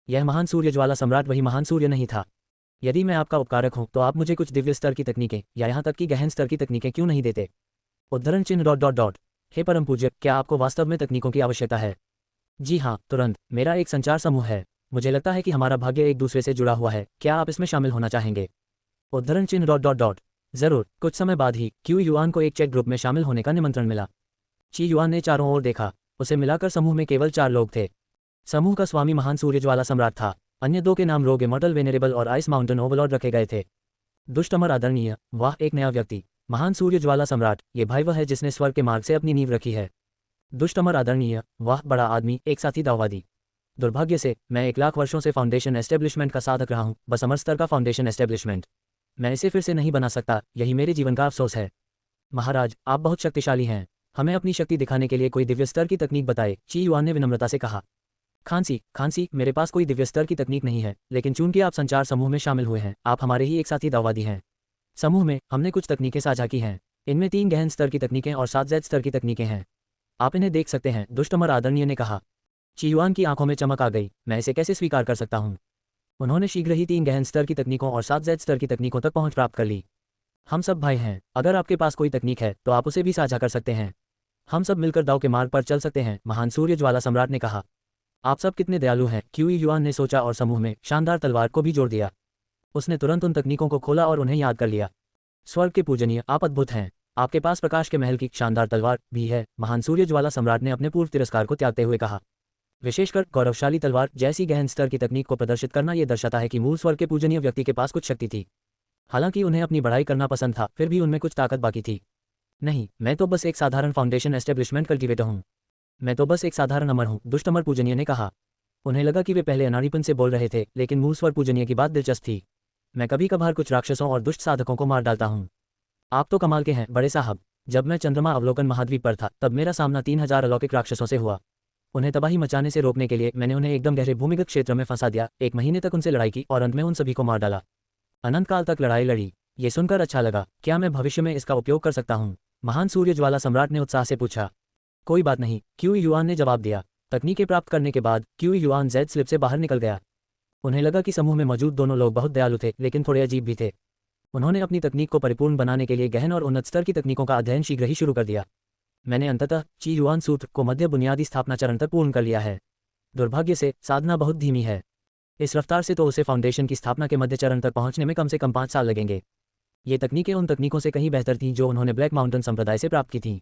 यह महान सूर्य ज्वाला सम्राट वही महान सूर्य नहीं था। यदि मैं आपका उपकारक हूं तो आप मुझे कुछ दिव्य स्तर की तकनीकें या यहाँ तक कि गहन स्तर की तकनीकें क्यों नहीं देते? उद्धरण चिन्ह ... हे परम पूज्य, क्या आपको वास्तव में तकनीकों की आवश्यकता है? जी हाँ, तुरंत। मेरा एक संचार समूह है। मुझे लगता है कि हमारा भाग्य एक दूसरे से जुड़ा हुआ है। क्या आप इसमें शामिल होना चाहेंगे? उद्धरण चिन्ह डॉट डॉट डॉट। जरूर। कुछ समय बाद ही क्यू युआन को एक चैट ग्रुप में शामिल होने का निमंत्रण मिला। ची युआन ने चारों ओर देखा। उसे मिलाकर समूह में केवल 4 लोग थे। समूह का स्वामी महान सूर्यज्वाला सम्राट था। अन्य 2 के नाम रोग इमॉर्टल वेनेरेबल और आइस माउंटेन ओवरलॉर्ड रखे गए थे। दुष्ट अमर आदरणीय, वाह एक नया व्यक्ति। महान सूर्यज्वाला सम्राट, ये भाई वह है जिसने स्वर्ग के मार्ग से अपनी नींव रखी है। दुष्ट अमर आदरणीय, वाह बड़ा आदमी, एक साथी दाववादी। दुर्भाग्य से मैं 1 लाख वर्षों से फाउंडेशन एस्टेब्लिशमेंट का साधक रहा हूँ, बस अमर स्तर का फाउंडेशन एस्टेब्लिशमेंट। मैं इसे फिर से नहीं बना सकता, यही मेरे जीवन का अफसोस है। महाराज, आप बहुत शक्तिशाली हैं। हमें अपनी शक्ति दिखाने के लिए कोई दिव्य स्तर की तकनीक बताए, ची युआन ने विनम्रता से कहा। खांसी, मेरे पास कोई दिव्य स्तर की तकनीक नहीं है, लेकिन चूंकि आप संचार समूह में शामिल हुए हैं, आप हमारे ही एक साथी दाववादी हैं। समूह में हमने कुछ तकनीकें साझा की हैं। इनमें 3 गहन स्तर की तकनीकें और 7 जेड स्तर की तकनीकें हैं। आप इन्हें देख सकते हैं, दुष्ट अमर आदरणीय ने कहा। ची युआन की आंखों में चमक आ गई। मैं इसे कैसे स्वीकार कर सकता हूँ? उन्होंने शीघ्र ही 3 गहन स्तर की तकनीकों और 7 जेड स्तर की तकनीकों तक पहुंच प्राप्त कर ली। हम सब भाई हैं। अगर आपके पास कोई तकनीक है तो आप उसे भी साझा कर सकते हैं। हम सब मिलकर दाव के मार्ग पर चल सकते हैं, महान सूर्यज्वाला सम्राट ने कहा। आप सब कितने दयालु हैं, क्यू युआन ने सोचा और समूह में शानदार तलवार को भी जोड़ दिया। उसने तुरंत उन तकनीकों को खोला और उन्हें याद कर लिया। स्वर्ग के पूजनीय, आप अद्भुत हैं। आपके पास प्रकाश के महल की शानदार तलवार भी है, महान सूर्यज्वाला सम्राट ने अपने पूर्व तिरस्कार को त्यागते हुए कहा। विशेषकर गौरवशाली तलवार जैसी गहन स्तर की तकनीक को प्रदर्शित करना यह दर्शाता है कि मूल स्वर्ग के पूजनीय व्यक्ति के पास कुछ शक्ति थी। हालांकि उन्हें अपनी बढ़ाई करना पसंद था, फिर भी उनमें कुछ ताकत बाकी थी। नहीं, मैं तो बस एक साधारण फाउंडेशन एस्टेब्लिशमेंट कल्टिवेटर हूँ। मैं तो बस एक साधारण अमर हूँ, दुष्ट अमर पूजनीय ने कहा। उन्हें लगा कि वे पहले अनाड़ीपन से बोल रहे थे, लेकिन मूल स्वर पूजनीय की बात दिलचस्प थी। मैं कभी कभार कुछ राक्षसों और दुष्ट साधकों को मार डालता हूँ। आप तो कमाल के हैं बड़े साहब। जब मैं चंद्रमा अवलोकन महाद्वीप पर था, तब मेरा सामना 3000 अलौकिक राक्षसों से हुआ। उन्हें तबाही मचाने से रोकने के लिए मैंने उन्हें एकदम गहरे भूमिगत क्षेत्र में फंसा दिया। 1 महीने तक उनसे लड़ाई की और अंत में उन सभी को मार डाला। अनंत काल तक लड़ाई लड़ी। ये सुनकर अच्छा लगा। क्या मैं भविष्य में इसका उपयोग कर सकता हूँ? महान सूर्यज्वाला सम्राट ने उत्साह से पूछा। कोई बात नहीं, क्यू युआन ने जवाब दिया। तकनीकें प्राप्त करने के बाद क्यू युआन जेड स्लिप से बाहर निकल गया। उन्हें लगा कि समूह में मौजूद दोनों लोग बहुत दयालु थे, लेकिन थोड़े अजीब भी थे। उन्होंने अपनी तकनीक को परिपूर्ण बनाने के लिए गहन और उन्नत स्तर की तकनीकों का अध्ययन शीघ्र ही शुरू कर दिया। मैंने अंततः ची युआन सूत्र को मध्य बुनियादी स्थापना चरण तक पूर्ण कर लिया है। दुर्भाग्य से साधना बहुत धीमी है। इस रफ्तार से तो उसे फाउंडेशन की स्थापना के मध्य चरण तक पहुंचने में कम से कम 5 साल लगेंगे। ये तकनीकें उन तकनीकों से कहीं बेहतर थीं जो उन्होंने ब्लैक माउंटेन संप्रदाय से प्राप्त की थीं।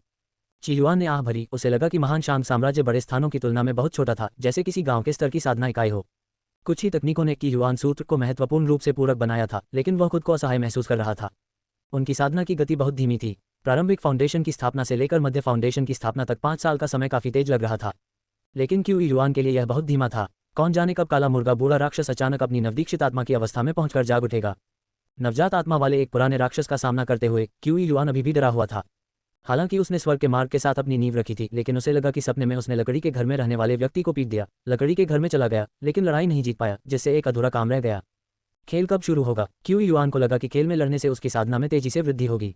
ची युआन ने आह भरी। उसे लगा कि महान शांत साम्राज्य बड़े स्थानों की तुलना में बहुत छोटा था, जैसे किसी गांव के स्तर की साधना इकाई हो। कुछ ही तकनीकों ने की युआन सूत्र को महत्वपूर्ण रूप से पूरक बनाया था, लेकिन वह खुद को असहाय महसूस कर रहा था। उनकी साधना की गति बहुत धीमी थी। प्रारंभिक फाउंडेशन की स्थापना से लेकर मध्य फाउंडेशन की स्थापना तक 5 साल का समय काफी तेज लग रहा था, लेकिन क्यू युआन के लिए यह बहुत धीमा था। कौन जाने कब काला मुर्गा बूढ़ा राक्षस अचानक अपनी नवदीक्षित आत्मा की अवस्था में पहुंचकर जाग उठेगा। नवजात आत्मा वाले एक पुराने राक्षस का सामना करते हुए क्यू युआन अभी भी डरा हुआ था। हालांकि उसने स्वर्ग के मार्ग के साथ अपनी नींव रखी थी, लेकिन उसे लगा कि सपने में उसने लकड़ी के घर में रहने वाले व्यक्ति को पीट दिया। लकड़ी के घर में चला गया, लेकिन लड़ाई नहीं जीत पाया, जिससे एक अधूरा काम रह गया। खेल कब शुरू होगा? क्यू युआन को लगा कि खेल में लड़ने से उसकी साधना में तेजी से वृद्धि होगी।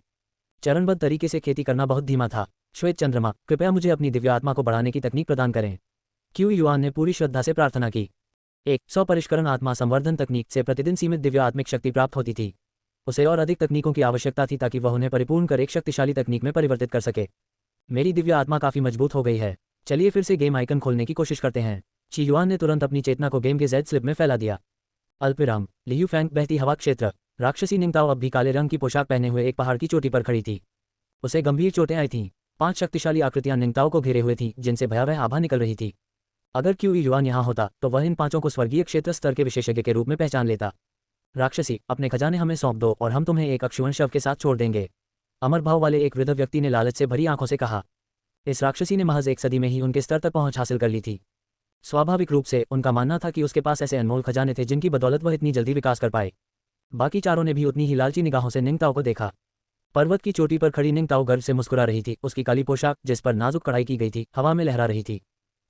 चरणबद्ध तरीके से खेती करना बहुत धीमा था। श्वेत चंद्रमा, कृपया मुझे अपनी दिव्य आत्मा को बढ़ाने की तकनीक प्रदान करें। क्यू युआन ने पूरी श्रद्धा से प्रार्थना की। 100 परिष्करण आत्मा संवर्धन तकनीक से प्रतिदिन सीमित दिव्य आत्मिक शक्ति प्राप्त होती थी। उसे और अधिक तकनीकों की आवश्यकता थी ताकि वह उन्हें परिपूर्ण कर एक शक्तिशाली तकनीक में परिवर्तित कर सके। मेरी दिव्य आत्मा काफी मजबूत हो गई है। चलिए फिर से गेम आइकन खोलने की कोशिश करते हैं। ची युआन ने तुरंत अपनी चेतना को गेम के जेड स्लिप में फैला दिया। अल्पविराम। लियू फैंग, बहती हवा क्षेत्र। राक्षसी निंगताओ अब भी काले रंग की पोशाक पहने हुए एक पहाड़ की चोटी पर खड़ी थी। उसे गंभीर चोटें आई थीं। 5 शक्तिशाली आकृतियां निंगताओ को घेरे हुए थीं, जिनसे भयावह आभा निकल रही थी। अगर क्यू युआन यहाँ होता तो वह इन 5 को स्वर्गीय क्षेत्र स्तर के विशेषज्ञ के रूप में पहचान लेता। राक्षसी, अपने खजाने हमें सौंप दो और हम तुम्हें एक अक्षुवण शव के साथ छोड़ देंगे, अमर भाव वाले एक वृद्ध व्यक्ति ने लालच से भरी आंखों से कहा। इस राक्षसी ने महज 1 सदी में ही उनके स्तर तक पहुंच हासिल कर ली थी। स्वाभाविक रूप से उनका मानना था कि उसके पास ऐसे अनमोल खजाने थे जिनकी बदौलत वह इतनी जल्दी विकास कर पाए। बाकी चारों ने भी उतनी ही लालची निगाहों से निंगताओ को देखा। पर्वत की चोटी पर खड़ी निंगताओ गर्व से मुस्कुरा रही थी। उसकी काली पोशाक, जिस पर नाजुक कढ़ाई की गई थी, हवा में लहरा रही थी।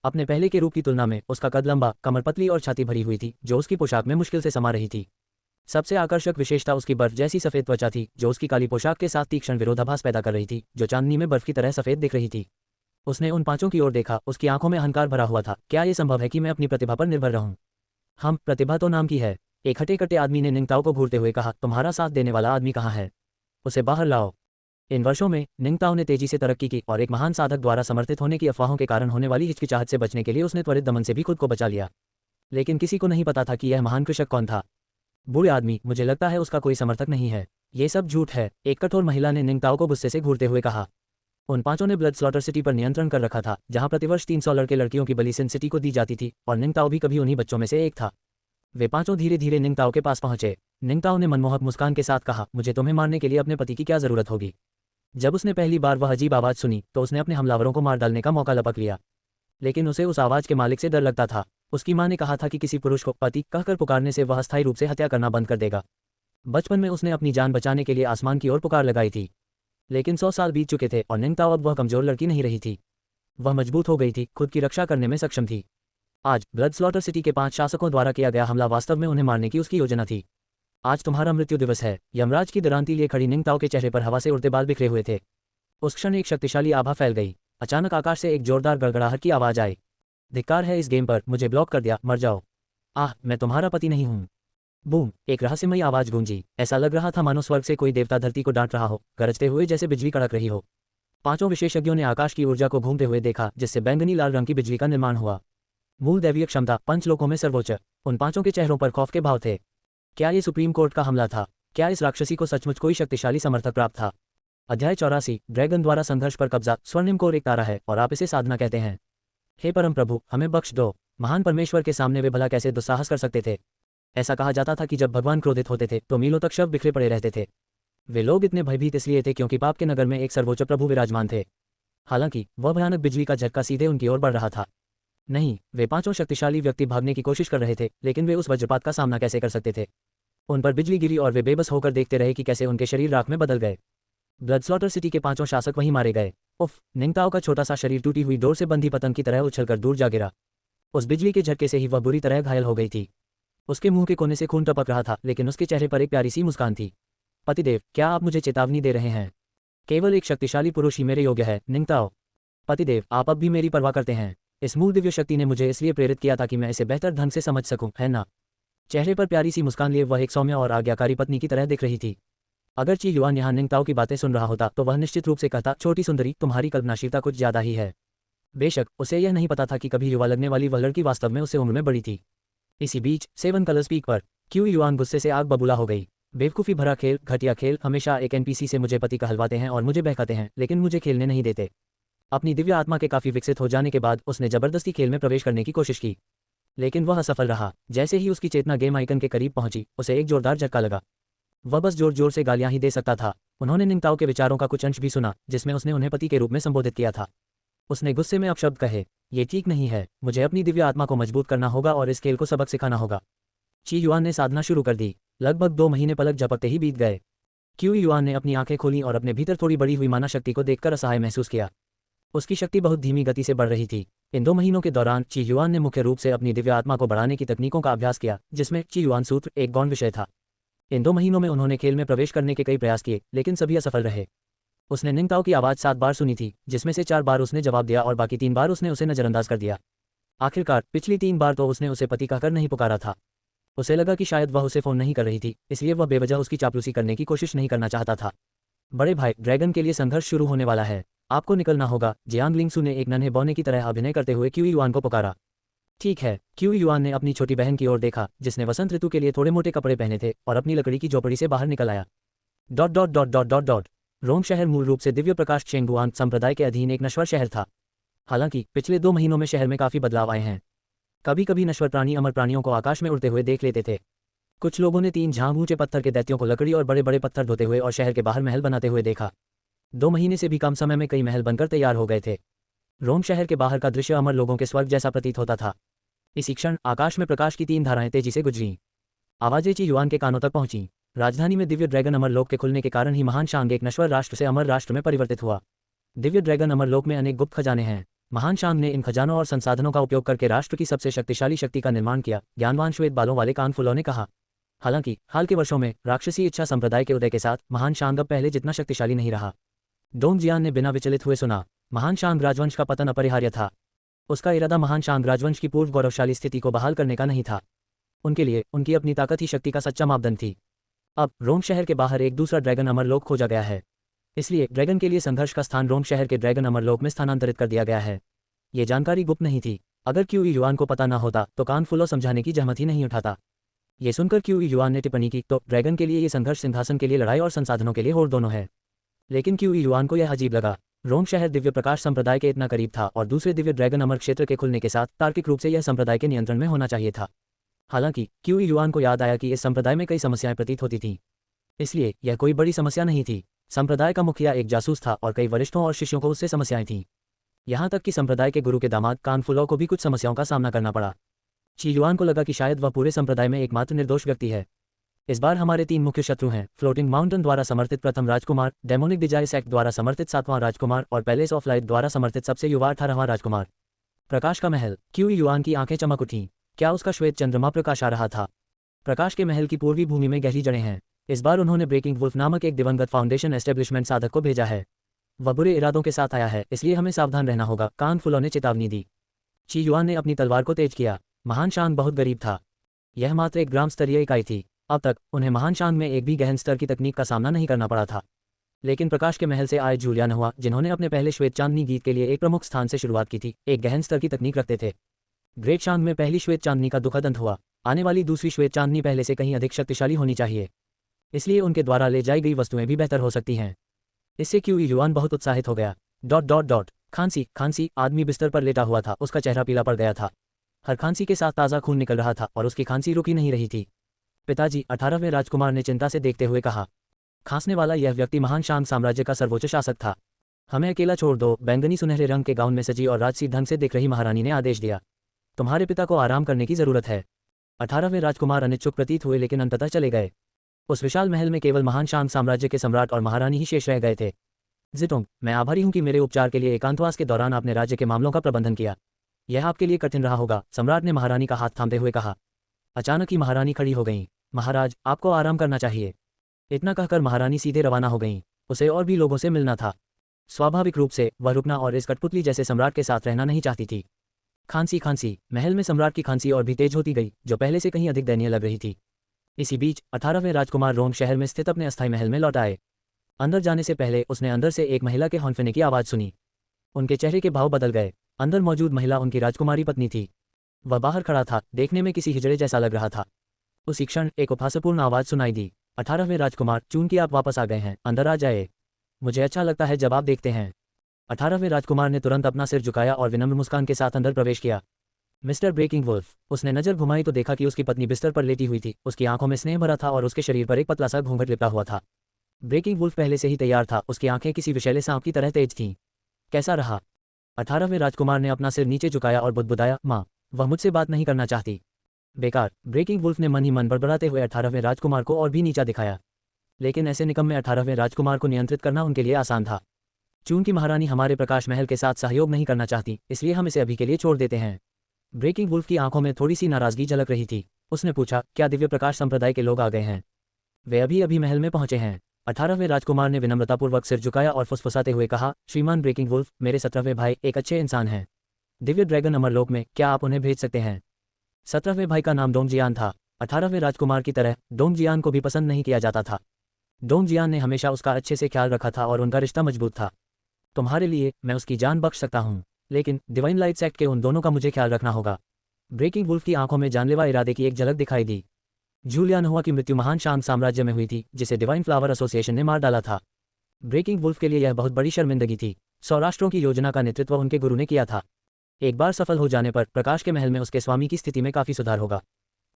अपने पहले के रूप की तुलना में उसका कद लंबा, कमर पतली और छाती भरी हुई थी, जो उसकी पोशाक में मुश्किल से समा रही थी। सबसे आकर्षक विशेषता उसकी बर्फ जैसी सफेद त्वचा थी, जो उसकी काली पोशाक के साथ तीक्ष्ण विरोधाभास पैदा कर रही थी, जो चांदनी में बर्फ की तरह सफेद दिख रही थी। उसने उन 5 की ओर देखा। उसकी आंखों में अहंकार भरा हुआ था। क्या यह संभव है कि मैं अपनी प्रतिभा पर निर्भर रहूं? हम प्रतिभा तो नाम की है। एक हटे कटे आदमी ने निंगताओ को घूरते हुए कहा। तुम्हारा साथ देने वाला आदमी कहाँ है? उसे बाहर लाओ। इन वर्षों में निंगताओ ने तेजी से तरक्की की और एक महान साधक द्वारा समर्थित होने की अफवाहों के कारण होने वाली हिचकिचाहट से बचने के लिए उसने त्वरित दमन से भी खुद को बचा लिया। लेकिन किसी को नहीं पता था कि यह महान कृषक कौन था। बूढ़े आदमी, मुझे लगता है उसका कोई समर्थक नहीं है। ये सब झूठ है, एक कठोर महिला ने निंगताओ को गुस्से से घूरते हुए कहा। उन पांचों ने ब्लड स्लॉटर सिटी पर नियंत्रण कर रखा था, जहां प्रतिवर्ष 300 लड़के लड़कियों की बलि सिन सिटी को दी जाती थी, और निंगताओ भी कभी उन्हीं बच्चों में से एक था। वे पांचों धीरे धीरे निंगताओ के पास पहुंचे। निंगताओ ने मनमोहक मुस्कान के साथ कहा, मुझे तुम्हें मारने के लिए अपने पति की क्या जरूरत होगी। जब उसने पहली बार वह अजीब आवाज सुनी तो उसने अपने हमलावरों को मार डालने का मौका लपक लिया। लेकिन उसे उस आवाज के मालिक से डर लगता था। उसकी मां ने कहा था कि किसी पुरुष को पति कहकर पुकारने से वह अस्थायी रूप से हत्या करना बंद कर देगा। बचपन में उसने अपनी जान बचाने के लिए आसमान की ओर पुकार लगाई थी। लेकिन 100 साल बीत चुके थे और निंगताओ अब वह कमजोर लड़की नहीं रही थी। वह मजबूत हो गई थी, खुद की रक्षा करने में सक्षम थी। आज ब्लड स्लॉटर सिटी के 5 शासकों द्वारा किया गया हमला वास्तव में उन्हें मारने की उसकी योजना थी। आज तुम्हारा मृत्यु दिवस है। यमराज की दरांती लिए खड़ी निंगताओ के चेहरे पर हवा से उड़ते बाल बिखरे हुए थे। उस क्षण एक शक्तिशाली आभा फैल गई। अचानक आकाश से एक जोरदार गड़गड़ाहट की आवाज आई। धिक्कार है इस गेम पर, मुझे ब्लॉक कर दिया, मर जाओ। आह, मैं तुम्हारा पति नहीं हूं। बूम, एक रहस्यमयी आवाज गूंजी। ऐसा लग रहा था मानो स्वर्ग से कोई देवता धरती को डांट रहा हो, गरजते हुए जैसे बिजली कड़क रही हो। पांचों विशेषज्ञों ने आकाश की ऊर्जा को घूमते हुए देखा, जिससे बैंगनी लाल रंग की बिजली का निर्माण हुआ। मूल दैवीय क्षमता, पंचलोकों में सर्वोच्च। उन पांचों के चेहरों पर खौफ के भाव थे। क्या ये सुप्रीम कोर्ट का हमला था? क्या इस राक्षसी को सचमुच कोई शक्तिशाली समर्थक प्राप्त था? अध्याय 84, ड्रैगन द्वारा संघर्ष पर कब्जा। स्वर्णिम कोर एक तारा है और आप इसे साधना कहते हैं। हे परम प्रभु, हमें बख्श दो। महान परमेश्वर के सामने वे भला कैसे दुस्साहस कर सकते थे। ऐसा कहा जाता था कि जब भगवान क्रोधित होते थे तो मीलों तक शव बिखरे पड़े रहते थे। वे लोग इतने भयभीत इसलिए थे क्योंकि पाप के नगर में एक सर्वोच्च प्रभु विराजमान थे। हालांकि वह भयानक बिजली का झटका सीधे उनकी ओर बढ़ रहा था। नहीं, वे पांचों शक्तिशाली व्यक्ति भागने की कोशिश कर रहे थे, लेकिन वे उस वज्रपात का सामना कैसे कर सकते थे। उन पर बिजली गिरी और वे बेबस होकर देखते रहे कि कैसे उनके शरीर राख में बदल गए। ब्लड स्लॉटर सिटी के पांचों शासक वहीं मारे गए। उफ, निंगताओ का छोटा सा शरीर टूटी हुई डोर से बंधी पतंग की तरह उछलकर दूर जा गिरा। उस बिजली के झटके से ही वह बुरी तरह घायल हो गई थी। उसके मुंह के कोने से खून टपक रहा था, लेकिन उसके चेहरे पर एक प्यारी सी मुस्कान थी। पतिदेव, क्या आप मुझे चेतावनी दे रहे हैं? केवल एक शक्तिशाली पुरुष ही मेरे योग्य है, निंगताओ। पतिदेव, आप अब भी मेरी परवाह करते हैं। इस मूल दिव्य शक्ति ने मुझे इसलिए प्रेरित किया था कि मैं इसे बेहतर ढंग से समझ सकूं, है ना? चेहरे पर प्यारी सी मुस्कान लिए वह एक सौम्य और आज्ञाकारी पत्नी की तरह दिख रही थी। अगर ची युआन यहाँ निंगताओ की बातें सुन रहा होता तो वह निश्चित रूप से कहता, छोटी सुंदरी, तुम्हारी कल्पनाशीलता कुछ ज्यादा ही है। बेशक उसे यह नहीं पता था कि कभी युवा लगने वाली वह लड़की वास्तव में उससे उम्र में बड़ी थी। इसी बीच 7 कलर्स पीक पर क्यू युआन गुस्से से आग बबूला हो गई। बेवकूफ़ी भरा खेल, घटिया खेल। हमेशा एक एनपीसी से मुझे पति कहलवाते हैं और मुझे बहकाते हैं, लेकिन मुझे खेलने नहीं देते। अपनी दिव्य आत्मा के काफी विकसित हो जाने के बाद उसने जबरदस्ती खेल में प्रवेश करने की कोशिश की, लेकिन वह असफल रहा। जैसे ही उसकी चेतना गेम आइकन के करीब पहुंची, उसे एक जोरदार झटका लगा। वह बस जोर जोर से गालियां ही दे सकता था। उन्होंने निंगताओ के विचारों का कुछ अंश भी सुना, जिसमें उसने उन्हें पति के रूप में संबोधित किया था। उसने गुस्से में अपशब्द कहे, ये ठीक नहीं है, मुझे अपनी दिव्य आत्मा को मजबूत करना होगा और इस खेल को सबक सिखाना होगा। ची युआन ने साधना शुरू कर दी। लगभग 2 महीने पलक झपकते ही बीत गए। क्यू युआन ने अपनी आंखें खोलीं और अपने भीतर थोड़ी बड़ी हुई माना शक्ति को देखकर असहाय महसूस किया। उसकी शक्ति बहुत धीमी गति से बढ़ रही थी। इन 2 महीनों के दौरान ची युआन ने मुख्य रूप से अपनी दिव्य आत्मा को बढ़ाने की तकनीकों का अभ्यास किया, जिसमें ची युआन सूत्र एक गौण विषय था। इन 2 महीनों में उन्होंने खेल में प्रवेश करने के कई प्रयास किए, लेकिन सभी असफल रहे। उसने निंगताओ की आवाज़ 7 बार सुनी थी, जिसमें से 4 बार उसने जवाब दिया और बाकी 3 बार उसने उसे नजरअंदाज कर दिया। आखिरकार पिछली 3 बार तो उसने उसे पति कहकर नहीं पुकारा था। उसे लगा कि शायद वह उसे फ़ोन नहीं कर रही थी, इसलिए वह बेवजह उसकी चापलूसी करने की कोशिश नहीं करना चाहता था। बड़े भाई, ड्रैगन के लिए संघर्ष शुरू होने वाला है, आपको निकलना होगा। जियांग लिंगसू ने एक नन्हे बौने की तरह अभिनय करते हुए क्यू युआन को पुकारा। ठीक है। क्यू युआन ने अपनी छोटी बहन की ओर देखा, जिसने वसंत ऋतु के लिए थोड़े मोटे कपड़े पहने थे, और अपनी लकड़ी की झोपड़ी से बाहर निकल आया। Dot dot dot dot dot dot Rome शहर मूल रूप से दिव्य प्रकाश चेंगुआन संप्रदाय के अधीन एक नश्वर शहर था। हालांकि पिछले 2 महीनों में शहर में काफी बदलाव आए हैं। कभी कभी नश्वर प्राणी अमर प्राणियों को आकाश में उड़ते हुए देख लेते थे। कुछ लोगों ने 3 झांग ऊंचे पत्थर के दैत्यों को लकड़ी और बड़े बड़े पत्थर धोते हुए और शहर के बाहर महल बनाते हुए देखा। 2 महीने से भी कम समय में कई महल बनकर तैयार हो गए थे। रोम शहर के बाहर का दृश्य अमर लोगों के स्वर्ग जैसा प्रतीत होता था। इसी क्षण आकाश में प्रकाश की 3 धाराएं तेजी से गुजरीं। आवाजें ची युआन के कानों तक पहुंची। राजधानी में दिव्य ड्रैगन अमरलोक के खुलने के कारण ही महान शांग एक नश्वर राष्ट्र से अमर राष्ट्र में परिवर्तित हुआ। दिव्य ड्रैगन अमरलोक में अनेक गुप्त खजाने हैं। महान शांग ने इन खजानों और संसाधनों का उपयोग करके राष्ट्र की सबसे शक्तिशाली शक्ति का निर्माण किया, ज्ञानवान श्वेत बालों वाले कानफुलों ने कहा। हालांकि हाल के वर्षों में राक्षसी इच्छा संप्रदाय के उदय के साथ महान शांग अब पहले जितना शक्तिशाली नहीं रहा। डोंग जियान ने बिना विचलित हुए सुना। महान शांग राजवंश का पतन अपरिहार्य था। उसका इरादा महान शांग राजवंश की पूर्व गौरवशाली स्थिति को बहाल करने का नहीं था। उनके लिए उनकी अपनी ताकत ही शक्ति का सच्चा मापदंड थी। अब रोम शहर के बाहर एक दूसरा ड्रैगन अमरलोक खोजा गया है। इसलिए ड्रैगन के लिए संघर्ष का स्थान रोंग शहर के ड्रैगन अमरलोक में स्थानांतरित कर दिया गया है। ये जानकारी गुप्त नहीं थी। अगर क्यू युआन को पता न होता तो कान फुलो समझाने की जहमत ही नहीं उठाता। ये सुनकर क्यू युआन ने टिप्पणी की, तो ड्रैगन के लिए ये संघर्ष सिंहासन के लिए लड़ाई और संसाधनों के लिए होड़ दोनों है। लेकिन क्यू युआन को यह अजीब लगा। रोंग शहर दिव्य प्रकाश संप्रदाय के इतना करीब था और दूसरे दिव्य ड्रैगन अमर क्षेत्र के खुलने के साथ तार्किक रूप से यह संप्रदाय के नियंत्रण में होना चाहिए था। हालांकि क्यू युआन को याद आया कि इस संप्रदाय में कई समस्याएं प्रतीत होती थीं। इसलिए यह कोई बड़ी समस्या नहीं थी। संप्रदाय का मुखिया एक जासूस था और कई वरिष्ठों और शिष्यों को उससे समस्याएं थीं। यहाँ तक कि संप्रदाय के गुरु के दामाद कान फुलो को भी कुछ समस्याओं का सामना करना पड़ा। ची युआन को लगा कि शायद वह पूरे संप्रदाय में एकमात्र निर्दोष व्यक्ति है। इस बार हमारे 3 मुख्य शत्रु हैं, फ्लोटिंग माउंटेन द्वारा समर्थित प्रथम राजकुमार, डेमोनिक डिजायर सेक्ट द्वारा समर्थित 7वां राजकुमार और पैलेस ऑफ लाइट द्वारा समर्थित सबसे युवा 18वां राजकुमार। प्रकाश का महल। क्यू युआन की आंखें चमक उठीं। क्या उसका श्वेत चंद्रमा प्रकाश आ रहा था? प्रकाश के महल की पूर्वी भूमि में गहरी जड़ें हैं। इस बार उन्होंने ब्रेकिंग वुल्फ नामक एक दिवंगत फाउंडेशन एस्टेब्लिशमेंट साधक को भेजा है। वह बुरे इरादों के साथ आया है, इसलिए हमें सावधान रहना होगा, कान फुलो ने चेतावनी दी। ची युआन ने अपनी तलवार को तेज किया। महान शांग बहुत गरीब था। यह मात्र एक ग्राम स्तरीय इकाई थी। अब तक उन्हें महान शांग में एक भी गहन स्तर की तकनीक का सामना नहीं करना पड़ा था। लेकिन प्रकाश के महल से आए जूलिया नहुआ, जिन्होंने अपने पहले श्वेत चांदनी गीत के लिए एक प्रमुख स्थान से शुरुआत की थी, एक गहन स्तर की तकनीक रखते थे। ग्रेट शांग में पहली श्वेत चांदनी का दुखद अंत हुआ। आने वाली दूसरी श्वेत चांदनी पहले से कहीं अधिक शक्तिशाली होनी चाहिए, इसलिए उनके द्वारा ले जाई गई वस्तुएं भी बेहतर हो सकती हैं। इससे क्यू युआन बहुत उत्साहित हो गया। ... खांसी। आदमी बिस्तर पर लेटा हुआ था। उसका चेहरा पीला पड़ गया था। हर खांसी के साथ ताज़ा खून निकल रहा था और उसकी खांसी रुकी नहीं रही थी। पिताजी, 18वें राजकुमार ने चिंता से देखते हुए कहा। खांसने वाला यह व्यक्ति महान शांग साम्राज्य का सर्वोच्च शासक था। हमें अकेला छोड़ दो, बैंगनी सुनहरे रंग के गाउन में सजी और राजसी ढंग से दिख रही महारानी ने आदेश दिया। तुम्हारे पिता को आराम करने की जरूरत है। 18वें राजकुमार अनिच्छुक प्रतीत हुए लेकिन अंततः चले गए। उस विशाल महल में केवल महान शांग साम्राज्य के सम्राट और महारानी ही शेष रह गए थे। जिटोंग, मैं आभारी हूं कि मेरे उपचार के लिए एकांतवास के दौरान आपने राज्य के मामलों का प्रबंधन किया। यह आपके लिए कठिन रहा होगा, सम्राट ने महारानी का हाथ थामते हुए कहा। अचानक ही महारानी खड़ी हो गईं। महाराज, आपको आराम करना चाहिए। इतना कहकर महारानी सीधे रवाना हो गईं। उसे और भी लोगों से मिलना था। स्वाभाविक रूप से वह रुकना और इस कठपुतली जैसे सम्राट के साथ रहना नहीं चाहती थी। खांसी। महल में सम्राट की खांसी और भी तेज होती गई, जो पहले से कहीं अधिक दयनीय लग रही थी। इसी बीच 18वें राजकुमार रोंग शहर में स्थित अपने अस्थायी महल में लौट आए। अंदर जाने से पहले उसने अंदर से एक महिला के हौंफने की आवाज़ सुनी। उनके चेहरे के भाव बदल गए। अंदर मौजूद महिला उनकी राजकुमारी पत्नी थी। वह बाहर खड़ा था, देखने में किसी हिजड़े जैसा लग रहा था। उसी क्षण एक उपहासपूर्ण आवाज़ सुनाई दी। 18वें राजकुमार, चूंकि आप वापस आ गए हैं, अंदर आ जाए। मुझे अच्छा लगता है जब आप देखते हैं। 18वें राजकुमार ने तुरंत अपना सिर झुकाया और विनम्र मुस्कान के साथ अंदर प्रवेश किया। Mister breaking wolf. उसने नजर घुमाई तो देखा कि उसकी पत्नी बिस्तर पर लेटी हुई थी। उसकी आंखों में स्नेह भरा था और उसके शरीर पर एक पतला सा घूंघट लिपटा हुआ था। ब्रेकिंग वुल्फ पहले से ही तैयार था। उसकी आंखें किसी विषैले सांप की तरह तेज थीं। कैसा रहा? 18वें राजकुमार ने अपना सिर नीचे झुकाया और बुदबुदाया, माँ, वह मुझसे बात नहीं करना चाहती। बेकार। ब्रेकिंग वुल्फ ने मन ही मन बड़बड़ाते हुए 18वें राजकुमार को और भी नीचा दिखाया। लेकिन ऐसे निकम्मे 18वें राजकुमार को नियंत्रित करना उनके लिए आसान था। चूंकि महारानी हमारे प्रकाश महल के साथ सहयोग नहीं करना चाहती, इसलिए हम इसे अभी के लिए छोड़ देते हैं। ब्रेकिंग वुल्फ की आंखों में थोड़ी सी नाराजगी झलक रही थी। उसने पूछा, क्या दिव्य प्रकाश संप्रदाय के लोग आ गए हैं? वे अभी अभी महल में पहुंचे हैं। 18वें राजकुमार ने विनम्रतापूर्वक सिर झुकाया और फुसफुसाते हुए कहा, श्रीमान ब्रेकिंग वुल्फ, मेरे 17वें भाई एक अच्छे इंसान हैं। दिव्य ड्रैगन अमरलोक में, क्या आप उन्हें भेज सकते हैं? 17वें भाई का नाम डोंगजियान था। 18वें राजकुमार की तरह डोंगजियान को भी पसंद नहीं किया जाता था। डोंगजियान ने हमेशा उसका अच्छे से ख्याल रखा था और उनका रिश्ता मजबूत था। तुम्हारे लिए मैं उसकी जान बख्श सकता हूँ, लेकिन डिवाइन लाइट सेक्ट के उन दोनों का मुझे ख्याल रखना होगा। ब्रेकिंग वुल्फ की आंखों में जानलेवा इरादे की एक झलक दिखाई दी। जूलिया नहुआ की मृत्यु महान शांग साम्राज्य में हुई थी, जिसे डिवाइन फ्लावर एसोसिएशन ने मार डाला था। ब्रेकिंग वुल्फ के लिए यह बहुत बड़ी शर्मिंदगी थी। 100 राष्ट्रों की योजना का नेतृत्व उनके गुरु ने किया था। एक बार सफल हो जाने पर प्रकाश के महल में उसके स्वामी की स्थिति में काफी सुधार होगा।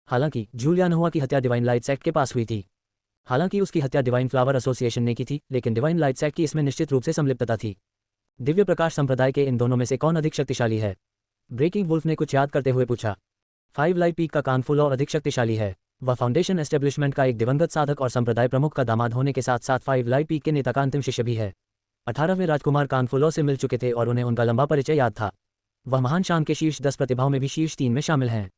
हालांकि जूलिया नहुआ की हत्या डिवाइन लाइट सेक्ट के पास हुई थी। हालांकि उसकी हत्या डिवाइन फ्लावर एसोसिएशन ने की थी, लेकिन डिवाइन लाइट सेक्ट की इसमें निश्चित रूप से संलिप्तता थी। दिव्य प्रकाश संप्रदाय के इन दोनों में से कौन अधिक शक्तिशाली है? ब्रेकिंग वुल्फ ने कुछ याद करते हुए पूछा। 5 लाइट पीक का कान फुलो अधिक शक्तिशाली है। वह फाउंडेशन एस्टेब्लिशमेंट का एक दिवंगत साधक और संप्रदाय प्रमुख का दामाद होने के साथ साथ 5 लाइट पीक के नेता का अंतिम शिष्य भी है। 18वें राजकुमार कान फुलो से मिल चुके थे और उन्हें उनका लंबा परिचय याद था। वह महान शांग के शीर्ष 10 प्रतिभाओं में भी शीर्ष 3 में शामिल हैं।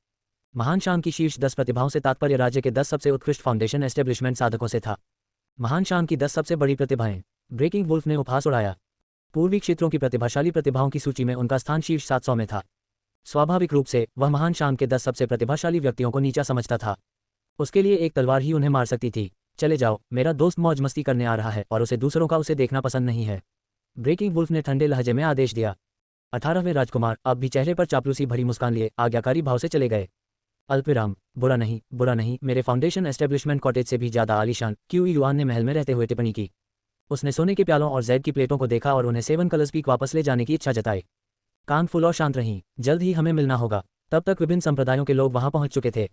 महान शांग की शीर्ष 10 प्रतिभाओं से तात्पर्य राज्य के 10 सबसे उत्कृष्ट फाउंडेशन एस्टेब्लिशमेंट साधकों से था। महान शांग की 10 सबसे बड़ी प्रतिभाएं। ब्रेकिंग वुल्फ ने उपहास उड़ाया। पूर्वी क्षेत्रों की प्रतिभाशाली प्रतिभाओं की सूची में उनका स्थान शीर्ष 700 में था। स्वाभाविक रूप से वह महान शांग के 10 सबसे प्रतिभाशाली व्यक्तियों को नीचा समझता था। उसके लिए एक तलवार ही उन्हें मार सकती थी। चले जाओ, मेरा दोस्त मौज मस्ती करने आ रहा है और उसे दूसरों का उसे देखना पसंद नहीं है। ब्रेकिंग वुल्फ ने ठंडे लहजे में आदेश दिया। 18वें राजकुमार अब भी चेहरे पर चापलूसी भरी मुस्कान लिए आज्ञाकारी भाव से चले गए। अल्पविराम। बुरा नहीं, मेरे फाउंडेशन एस्टेब्लिशमेंट कॉटेज से भी ज्यादा आलीशान, क्यू युआन ने महल में रहते हुए टिप्पणी की। उसने सोने के प्यालों और जैद की प्लेटों को देखा और उन्हें 7 कलर्स पीक वापस ले जाने की इच्छा जताई। कान फुल और शांत रहीं, जल्द ही हमें मिलना होगा। तब तक विभिन्न संप्रदायों के लोग वहां पहुंच चुके थे।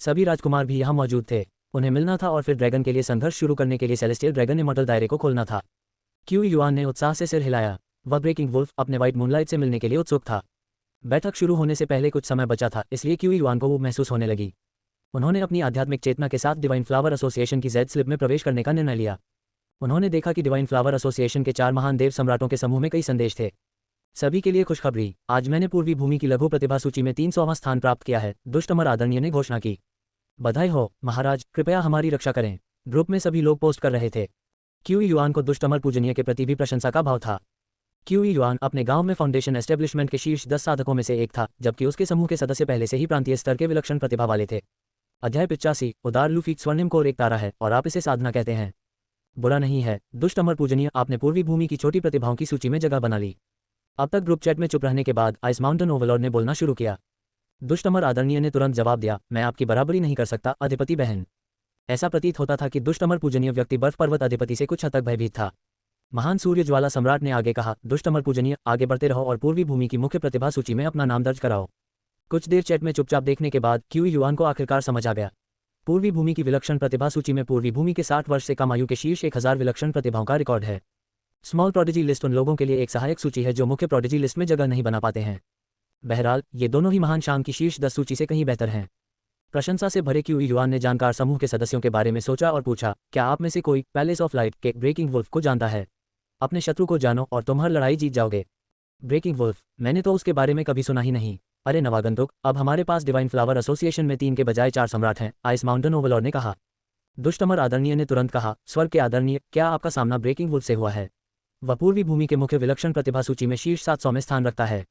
सभी राजकुमार भी यहां मौजूद थे। उन्हें मिलना था और फिर ड्रैगन के लिए संघर्ष शुरू करने के लिए सेलेस्टियल ड्रैगन इमॉर्टल दायरे को खोलना था। क्यू युआन ने उत्साह से सिर हिलाया। वह ब्रेकिंग वुल्फ अपने व्हाइट मूनलाइट से मिलने के लिए उत्सुक था। बैठक शुरू होने से पहले कुछ समय बचा था, इसलिए क्यू युआन को वो महसूस होने लगी। उन्होंने अपनी आध्यात्मिक चेतना के साथ डिवाइन फ्लावर एसोसिएशन की जेड स्लिप में प्रवेश करने का निर्णय लिया। उन्होंने देखा कि डिवाइन फ्लावर एसोसिएशन के 4 महान देव सम्राटों के समूह में कई संदेश थे। सभी के लिए खुशखबरी, आज मैंने पूर्वी भूमि की लघु प्रतिभा सूची में 300वां स्थान प्राप्त किया है, दुष्ट अमर आदरणीय ने घोषणा की। बधाई हो महाराज, कृपया हमारी रक्षा करें। ग्रुप में सभी लोग पोस्ट कर रहे थे। क्यू युआन को दुष्ट अमर पूजनीय के प्रति भी प्रशंसा का भाव था। क्यू युआन अपने गांव में फाउंडेशन एस्टेब्लिशमेंट के शीर्ष 10 साधकों में से एक था, जबकि उसके समूह के सदस्य पहले से ही प्रांतीय स्तर के विलक्षण प्रतिभा वाले थे। अध्याय 85। उदार लूफी स्वर्णिम कोर एक तारा है और आप इसे साधना कहते हैं। बुरा नहीं है दुष्ट अमर पूजनीय, आपने पूर्वी भूमि की छोटी प्रतिभाओं की सूची में जगह बना ली। अब तक ग्रुप चैट में चुप रहने के बाद आइस माउंटेन ओवरलॉर्ड ने बोलना शुरू किया। दुष्ट अमर आदरणीय ने तुरंत जवाब दिया, मैं आपकी बराबरी नहीं कर सकता अधिपति बहन। ऐसा प्रतीत होता था कि दुष्ट अमर पूजनीय व्यक्ति बर्फ पर्वत अधिपति से कुछ हद तक भयभीत था। महान सूर्य ज्वाला सम्राट ने आगे कहा, दुष्ट अमर पूजनीय, आगे बढ़ते रहो और पूर्वी भूमि की मुख्य प्रतिभा सूची में अपना नाम दर्ज कराओ। कुछ देर चैट में चुपचाप देखने के बाद क्यू युआन को आखिरकार समझ आ गया। पूर्वी भूमि की विलक्षण प्रतिभा सूची में पूर्वी भूमि के 60 वर्ष से कम आयु के शीर्ष 1000 विलक्षण प्रतिभाओं का रिकॉर्ड है। स्मॉल प्रोडिजी लिस्ट उन लोगों के लिए एक सहायक सूची है जो मुख्य प्रोडिजी लिस्ट में जगह नहीं बना पाते हैं। बहरहाल ये दोनों ही महान शान की शीर्ष 10 सूची से कहीं बेहतर हैं। प्रशंसा से भरे क्यू युआन ने जानकार समूह के सदस्यों के बारे में सोचा और पूछा, क्या आप में से कोई पैलेस ऑफ लाइट के ब्रेकिंग वुल्फ को जानता है? अपने शत्रु को जानो और तुम हर लड़ाई जीत जाओगे। ब्रेकिंग वुल्फ, मैंने तो उसके बारे में कभी सुना ही नहीं। अरे नवागंतुक, अब हमारे पास डिवाइन फ्लावर एसोसिएशन में 3 के बजाय 4 सम्राट हैं, आइस माउंटेन ओवरलॉर्ड ने कहा। दुष्ट अमर आदरणीय ने तुरंत कहा, स्वर्ग के आदरणीय, क्या आपका सामना ब्रेकिंग वुल्फ से हुआ है? वह पूर्वी भूमि के मुख्य विलक्षण प्रतिभा सूची में शीर्ष 700 में स्थान रखता है।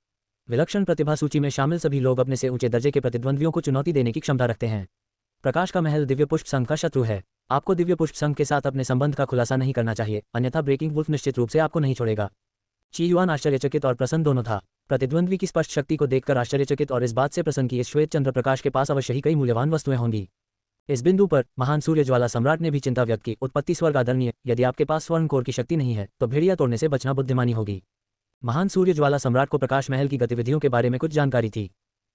विलक्षण प्रतिभा सूची में शामिल सभी लोग अपने से ऊंचे दर्जे के प्रतिद्वंद्वियों को चुनौती देने की क्षमता रखते हैं। प्रकाश का महल दिव्य पुष्प संघ का शत्रु है। आपको दिव्य पुष्प संघ के साथ अपने संबंध का खुलासा नहीं करना चाहिए, अन्यथा ब्रेकिंग वुल्फ निश्चित रूप से आपको नहीं छोड़ेगा। ची युआन आश्चर्यचकित और प्रसन्न दोनों था। प्रतिद्वंद्वी की स्पष्ट शक्ति को देखकर आश्चर्यचकित और इस बात से प्रसन्न कि इस श्वेत चंद्र प्रकाश के पास अवश्य ही कई मूल्यवान वस्तुएं होंगी। इस बिंदु पर महान सूर्य ज्वाला सम्राट ने भी चिंता व्यक्त की। उत्पत्ति स्वर्ग आदरणीय, यदि आपके पास स्वर्ण कोर की शक्ति नहीं है तो भेड़िया तोड़ने से बचना बुद्धिमानी होगी। महान सूर्य ज्वाला सम्राट को प्रकाश महल की गतिविधियों के बारे में कुछ जानकारी थी।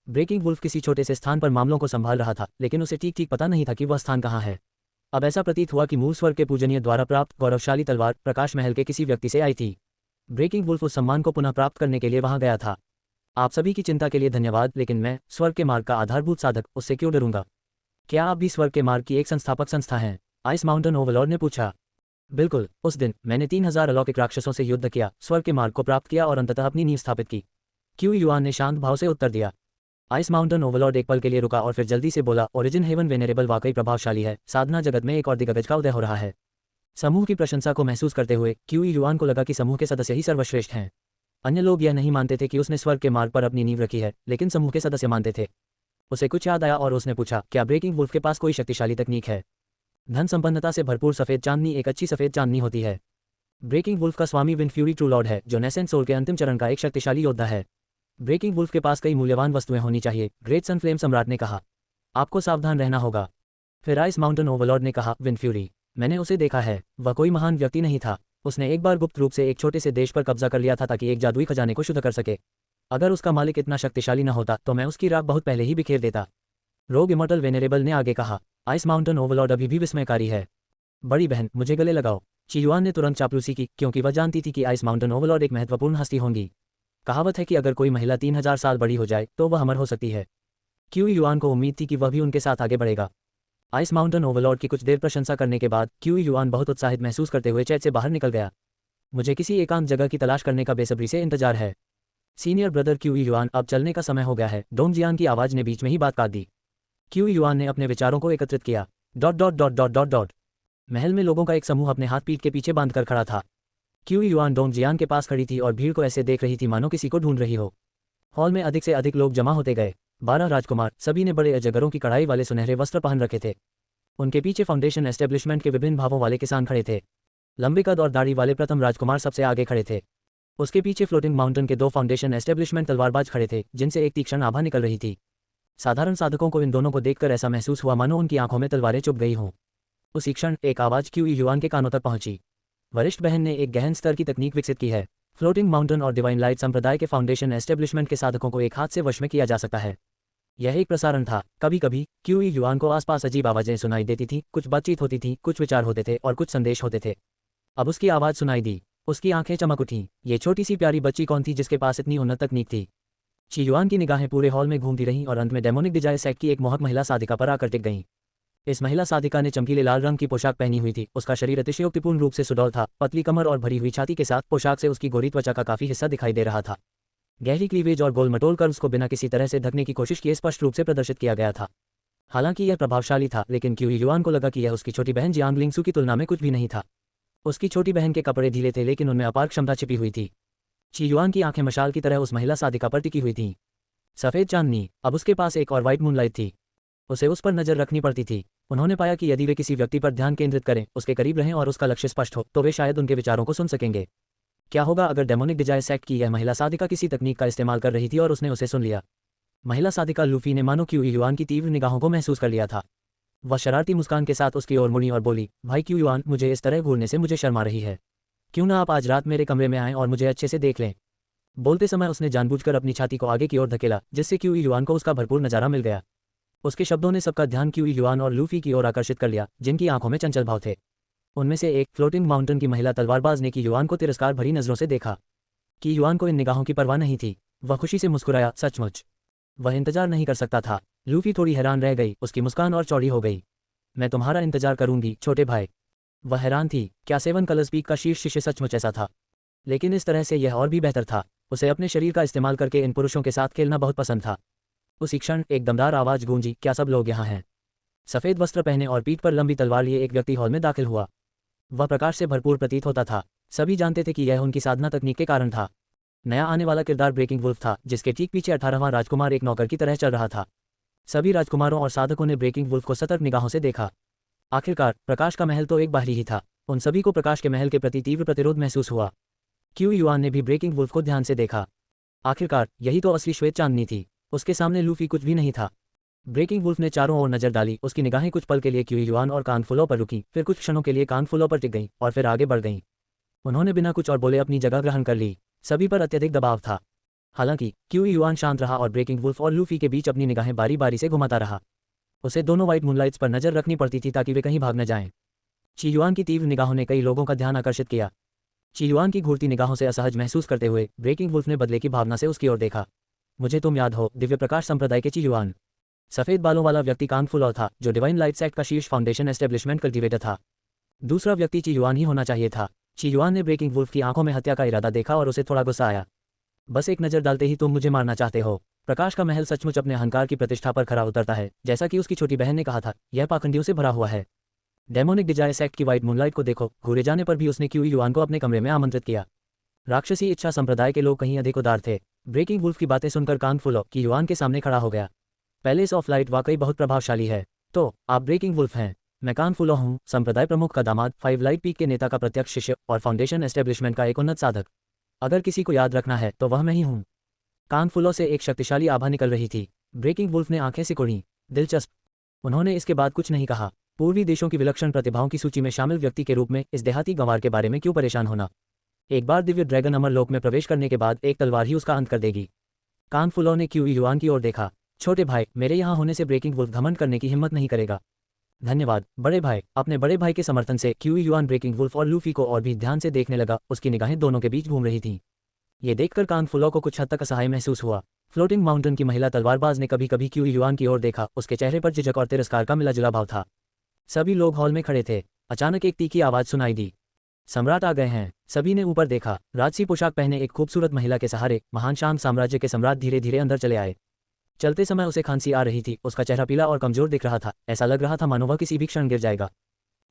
ब्रेकिंग वुल्फ किसी छोटे से स्थान पर मामलों को संभाल रहा था, लेकिन उसे ठीक ठीक पता नहीं था कि वह स्थान कहाँ है। अब ऐसा प्रतीत हुआ कि मूल स्वर्ग के पूजनीय द्वारा प्राप्त गौरवशाली तलवार प्रकाश महल के किसी व्यक्ति से आई थी। ब्रेकिंग वुल्फ उस सम्मान को पुनः प्राप्त करने के लिए वहां गया था। आप सभी की चिंता के लिए धन्यवाद, लेकिन मैं स्वर्ग के मार्ग का आधारभूत साधक, उससे क्यों डरूंगा? क्या आप भी स्वर्ग के मार्ग की एक संस्थापक संस्था हैं? आइस माउंटेन ओवरलॉर्ड ने पूछा। बिल्कुल, उस दिन मैंने 3000 अलौकिक राक्षसों से युद्ध किया, स्वर्ग के मार्ग को प्राप्त किया और अंततः अपनी नींव स्थापित की। क्यू युआन ने शांत भाव से उत्तर दिया। आइस माउंटेन ओवरलॉर्ड एक पल के लिए रुका और फिर जल्दी से बोला, ओरिजिन हेवन वेनेरेबल वाकई प्रभावशाली है। साधना जगत में एक और दिग्गज का उदय हो रहा है। समूह की प्रशंसा को महसूस करते हुए क्यू युआन को लगा कि समूह के सदस्य ही सर्वश्रेष्ठ हैं। अन्य लोग यह नहीं मानते थे कि उसने स्वर्ग के मार्ग पर अपनी नींव रखी है, लेकिन समूह के सदस्य मानते थे। उसे कुछ याद आया और उसने पूछा, क्या ब्रेकिंग वुल्फ के पास कोई शक्तिशाली तकनीक है? धन संपन्नता से भरपूर सफेद चांदनी एक अच्छी सफेद चांदनी होती है। ब्रेकिंग वुल्फ का स्वामी विंड फ्यूरी ट्रू लॉर्ड है, जो नेसेंट सोल के अंतिम चरण का एक शक्तिशाली योद्धा है। ब्रेकिंग वुल्फ के पास कई मूल्यवान वस्तुएं होनी चाहिए, ग्रेट सन फ्लेम सम्राट ने कहा। आपको सावधान रहना होगा। फिर आइस माउंटेन ओवरलॉर्ड ने कहा, विंड फ्यूरी, मैंने उसे देखा है। वह कोई महान व्यक्ति नहीं था। उसने एक बार गुप्त रूप से एक छोटे से देश पर कब्जा कर लिया था ताकि एक जादुई खजाने को शुद्ध कर सके। अगर उसका मालिक इतना शक्तिशाली न होता तो मैं उसकी राख बहुत पहले ही बिखेर देता। रोग इमॉर्टल वेनेरेबल ने आगे कहा। आइस माउंटेन ओवरलॉर्ड अभी भी विस्मयकारी है। बड़ी बहन, मुझे गले लगाओ। ची युआन ने तुरंत चापलूसी की, क्योंकि वह जानती थी कि आइस माउंटेन ओवरलॉर्ड एक महत्वपूर्ण हस्ती होंगी। कहावत है कि अगर कोई महिला 3000 साल बड़ी हो जाए तो वह अमर हो सकती है। क्यू युआन को उम्मीद थी कि वह भी उनके साथ आगे बढ़ेगा। आइस माउंटेन ओवरलॉर्ड की कुछ देर प्रशंसा करने के बाद क्यू युआन बहुत उत्साहित महसूस करते हुए चैट से बाहर निकल गया। मुझे किसी एकांत जगह की तलाश करने का बेसब्री से इंतजार है। सीनियर ब्रदर क्यू युआन, अब चलने का समय हो गया है। डोंग जियान की आवाज ने बीच में ही बात काट दी। क्यू युआन ने अपने विचारों को एकत्रित किया। Dot dot dot dot dot dot. महल में लोगों का एक समूह अपने हाथ पीठ के पीछे बांधकर खड़ा था। क्यू युआन डोंग जियान के पास खड़ी थी और भीड़ को ऐसे देख रही थी मानो किसी को ढूंढ रही हो। हॉल में अधिक से अधिक लोग जमा होते गए। 12 राजकुमार, सभी ने बड़े अजगरों की कढ़ाई वाले सुनहरे वस्त्र पहन रखे थे। उनके पीछे फाउंडेशन एस्टेब्लिशमेंट के विभिन्न भावों वाले किसान खड़े थे। लंबे कद और दाढ़ी वाले प्रथम राजकुमार सबसे आगे खड़े थे। उसके पीछे फ्लोटिंग माउंटेन के 2 फाउंडेशन एस्टेब्लिशमेंट तलवारबाज खड़े थे, जिनसे एक तीक्ष्ण आभा निकल रही थी। साधारण साधकों को इन दोनों को देखकर ऐसा महसूस हुआ मानो उनकी आंखों में तलवारें चुभ गई हों। उसी क्षण एक आवाज़ क्यू युआन के कानों तक पहुंची। वरिष्ठ बहन ने एक गहन स्तर की तकनीक विकसित की है। फ्लोटिंग माउंटेन और डिवाइन लाइट संप्रदाय के फाउंडेशन एस्टेब्लिशमेंट के साधकों को एक हाथ से वश में किया जा सकता है। यह एक प्रसारण था। कभी कभी क्यू युआन को आसपास अजीब आवाज़ें सुनाई देती थी, कुछ बातचीत होती थी, कुछ विचार होते थे और कुछ संदेश होते थे। अब उसकी आवाज़ सुनाई दी। उसकी आंखें चमक उठीं। ये छोटी सी प्यारी बच्ची कौन थी जिसके पास इतनी उन्नत तकनीक थी? ची युआन की निगाहें पूरे हॉल में घूमती रहीं और अंत में डेमोनिक डिजायर सेक्ट की एक मोहक महिला साधिका पर आकर टिक गईं। इस महिला साधिका ने चमकीले लाल रंग की पोशाक पहनी हुई थी। उसका शरीर अतिशयोक्तिपूर्ण रूप से सुडौल था। पतली कमर और भरी हुई छाती के साथ पोशाक से उसकी गोरी त्वचा का काफी हिस्सा दिखाई दे रहा था। गहरी क्लीवेज और गोल मटोल कर्व्स को बिना किसी तरह से ढकने की कोशिश किए स्पष्ट रूप से प्रदर्शित किया गया था। हालांकि यह प्रभावशाली था, लेकिन क्यू युआन को लगा कि यह उसकी छोटी बहन जियांग लिंगसू की तुलना में कुछ भी नहीं था। उसकी छोटी बहन के कपड़े ढीले थे, लेकिन उनमें अपार क्षमता छिपी हुई थी। ची युआन की आंखें मशाल की तरह उस महिला साधिका पर टिकी हुई थीं। सफेद चांदनी। अब उसके पास एक और व्हाइट मूनलाइट थी। उसे उस पर नजर रखनी पड़ती थी। उन्होंने पाया कि यदि वे किसी व्यक्ति पर ध्यान केंद्रित करें, उसके करीब रहें और उसका लक्ष्य स्पष्ट हो, तो वे शायद उनके विचारों को सुन सकेंगे। क्या होगा अगर डेमोनिक डिजायर सेक्ट की यह महिला साधिका किसी तकनीक का इस्तेमाल कर रही थी और उसने उसे सुन लिया? महिला साधिका लूफी ने मानो क्यू युआन की तीव्र निगाहों को महसूस कर लिया था। वह शरारती मुस्कान के साथ उसकी ओर मुड़ी और बोली, भाई क्यू युआन, मुझे इस तरह घूरने से मुझे शर्म आ रही है। क्यों ना आप आज रात मेरे कमरे में आएं और मुझे अच्छे से देख लें। बोलते समय उसने जानबूझकर अपनी छाती को आगे की ओर धकेला, जिससे क्यू युआन को उसका भरपूर नजारा मिल गया। उसके शब्दों ने सबका ध्यान क्यू युआन और लूफी की ओर आकर्षित कर लिया, जिनकी आंखों में चंचल भाव थे। उनमें से एक फ्लोटिंग माउंटेन की महिला तलवारबाज ने की युआन को तिरस्कार भरी नजरों से देखा। कि युआन को इन निगाहों की परवाह नहीं थी। वह खुशी से मुस्कुराया, सचमुच वह इंतजार नहीं कर सकता था। लूफी थोड़ी हैरान रह गई, उसकी मुस्कान और चौड़ी हो गई। मैं तुम्हारा इंतजार करूंगी छोटे भाई। वह हैरान थी, क्या 7 कलर्स पीक का शीर्ष शिष्य सचमुच ऐसा था? लेकिन इस तरह से यह और भी बेहतर था। उसे अपने शरीर का इस्तेमाल करके इन पुरुषों के साथ खेलना बहुत पसंद था। उसी क्षण एक दमदार आवाज गूंजी, क्या सब लोग यहाँ हैं? सफेद वस्त्र पहने और पीठ पर लंबी तलवार लिए एक व्यक्ति हॉल में दाखिल हुआ। वह प्रकाश से भरपूर प्रतीत होता था। सभी जानते थे कि यह उनकी साधना तकनीक के कारण था। नया आने वाला किरदार ब्रेकिंग वुल्फ था, जिसके ठीक पीछे 18वां राजकुमार एक नौकर की तरह चल रहा था। सभी राजकुमारों और साधकों ने ब्रेकिंग वुल्फ को सतर्क निगाहों से देखा। आखिरकार प्रकाश का महल तो एक बाहरी ही था। उन सभी को प्रकाश के महल के प्रति तीव्र प्रतिरोध महसूस हुआ। क्यू युआन ने भी ब्रेकिंग वुल्फ को ध्यान से देखा। आखिरकार यही तो असली श्वेत चांदनी थी। उसके सामने लूफी कुछ भी नहीं था। ब्रेकिंग वुल्फ ने चारों ओर नजर डाली। उसकी निगाहें कुछ पल के लिए क्यू युआन और कानफुलों पर रुकी, फिर कुछ क्षणों के लिए कानफुलों पर टिक गईं और फिर आगे बढ़ गईं। उन्होंने बिना कुछ और बोले अपनी जगह ग्रहण कर ली। सभी पर अत्यधिक दबाव था। हालांकि क्यू युआन शांत रहा और ब्रेकिंग वुल्फ और लूफी के बीच अपनी निगाहें बारी बारी से घुमाता रहा। उसे दोनों व्हाइट मूनलाइट्स पर नजर रखनी पड़ती थी ताकि वे कहीं भाग न जाएं। ची युआन की तीव्र निगाहों ने कई लोगों का ध्यान आकर्षित किया। ची युआन की घूरती निगाहों से असहज महसूस करते हुए ब्रेकिंग वुल्फ ने बदले की भावना से उसकी ओर देखा। मुझे तुम याद हो, दिव्य प्रकाश संप्रदाय के ची युआन। सफेद बालों वाला व्यक्ति कानफुलौर था, जो डिवाइन लाइट सेक्ट का शीर्ष फाउंडेशन एस्टेब्लिशमेंट कल्टिवेटर था। दूसरा व्यक्ति ची युआन ही होना चाहिए था। ची युआन ने ब्रेकिंग वुल्फ की आंखों में हत्या का इरादा देखा और उसे थोड़ा गुस्सा आया। बस एक नज़र डालते ही तुम मुझे मारना चाहते हो। प्रकाश का महल सचमुच अपने अहंकार की प्रतिष्ठा पर खरा उतरता है, जैसा कि उसकी छोटी बहन ने कहा था। यह पाखंडियों से भरा हुआ है। डेमोनिक डिजायर सेक्ट की व्हाइट मूनलाइट को देखो। घूरे जाने पर भी उसने क्यू युआन को अपने कमरे में आमंत्रित किया। राक्षसी इच्छा संप्रदाय के लोग कहीं अधिक उदार थे। ब्रेकिंग वुल्फ की बातें सुनकर कानफुलो की युआन के सामने खड़ा हो गया। पैलेस ऑफ लाइट वाकई बहुत प्रभावशाली है। तो आप ब्रेकिंग वुल्फ हैं? मैं कानफुलो हूँ, संप्रदाय प्रमुख का दामाद, 5 लाइट पीक के नेता का प्रत्यक्ष शिष्य और फाउंडेशन एस्टेब्लिशमेंट का एक उन्नत साधक। अगर किसी को याद रखना है तो वह मैं ही हूँ। कानफुलों से एक शक्तिशाली आभा निकल रही थी। ब्रेकिंग वुल्फ ने आंखें सिकुड़ी। दिलचस्प। उन्होंने इसके बाद कुछ नहीं कहा। पूर्वी देशों की विलक्षण प्रतिभाओं की सूची में शामिल व्यक्ति के रूप में इस देहाती गंवार के बारे में क्यों परेशान होना? एक बार दिव्य ड्रैगन अमरलोक में प्रवेश करने के बाद एक तलवार ही उसका अंत कर देगी। कानफुलों ने क्यू युआन की ओर देखा। छोटे भाई, मेरे यहाँ होने से ब्रेकिंग वुल्फ घमंड करने की हिम्मत नहीं करेगा। धन्यवाद बड़े भाई। अपने बड़े भाई के समर्थन से क्यू युआन ब्रेकिंग वुल्फ और लूफी को और भी ध्यान से देखने लगा। उसकी निगाहें दोनों के बीच घूम रही थीं। ये देखकर कानफुलों को कुछ हद तक असहाय महसूस हुआ। फ्लोटिंग माउंटेन की महिला तलवारबाज ने कभी कभी क्यू युआन की ओर देखा। उसके चेहरे पर झिझक और तिरस्कार का मिला जुला भाव था। सभी लोग हॉल में खड़े थे। अचानक एक तीखी आवाज सुनाई दी, सम्राट आ गए हैं। सभी ने ऊपर देखा। राजसी पोशाक पहने एक खूबसूरत महिला के सहारे महान शांत साम्राज्य के सम्राट धीरे धीरे अंदर चले आए। चलते समय उसे खांसी आ रही थी। उसका चेहरा पीला और कमजोर दिख रहा था। ऐसा लग रहा था मानो वह किसी भी क्षण गिर जाएगा।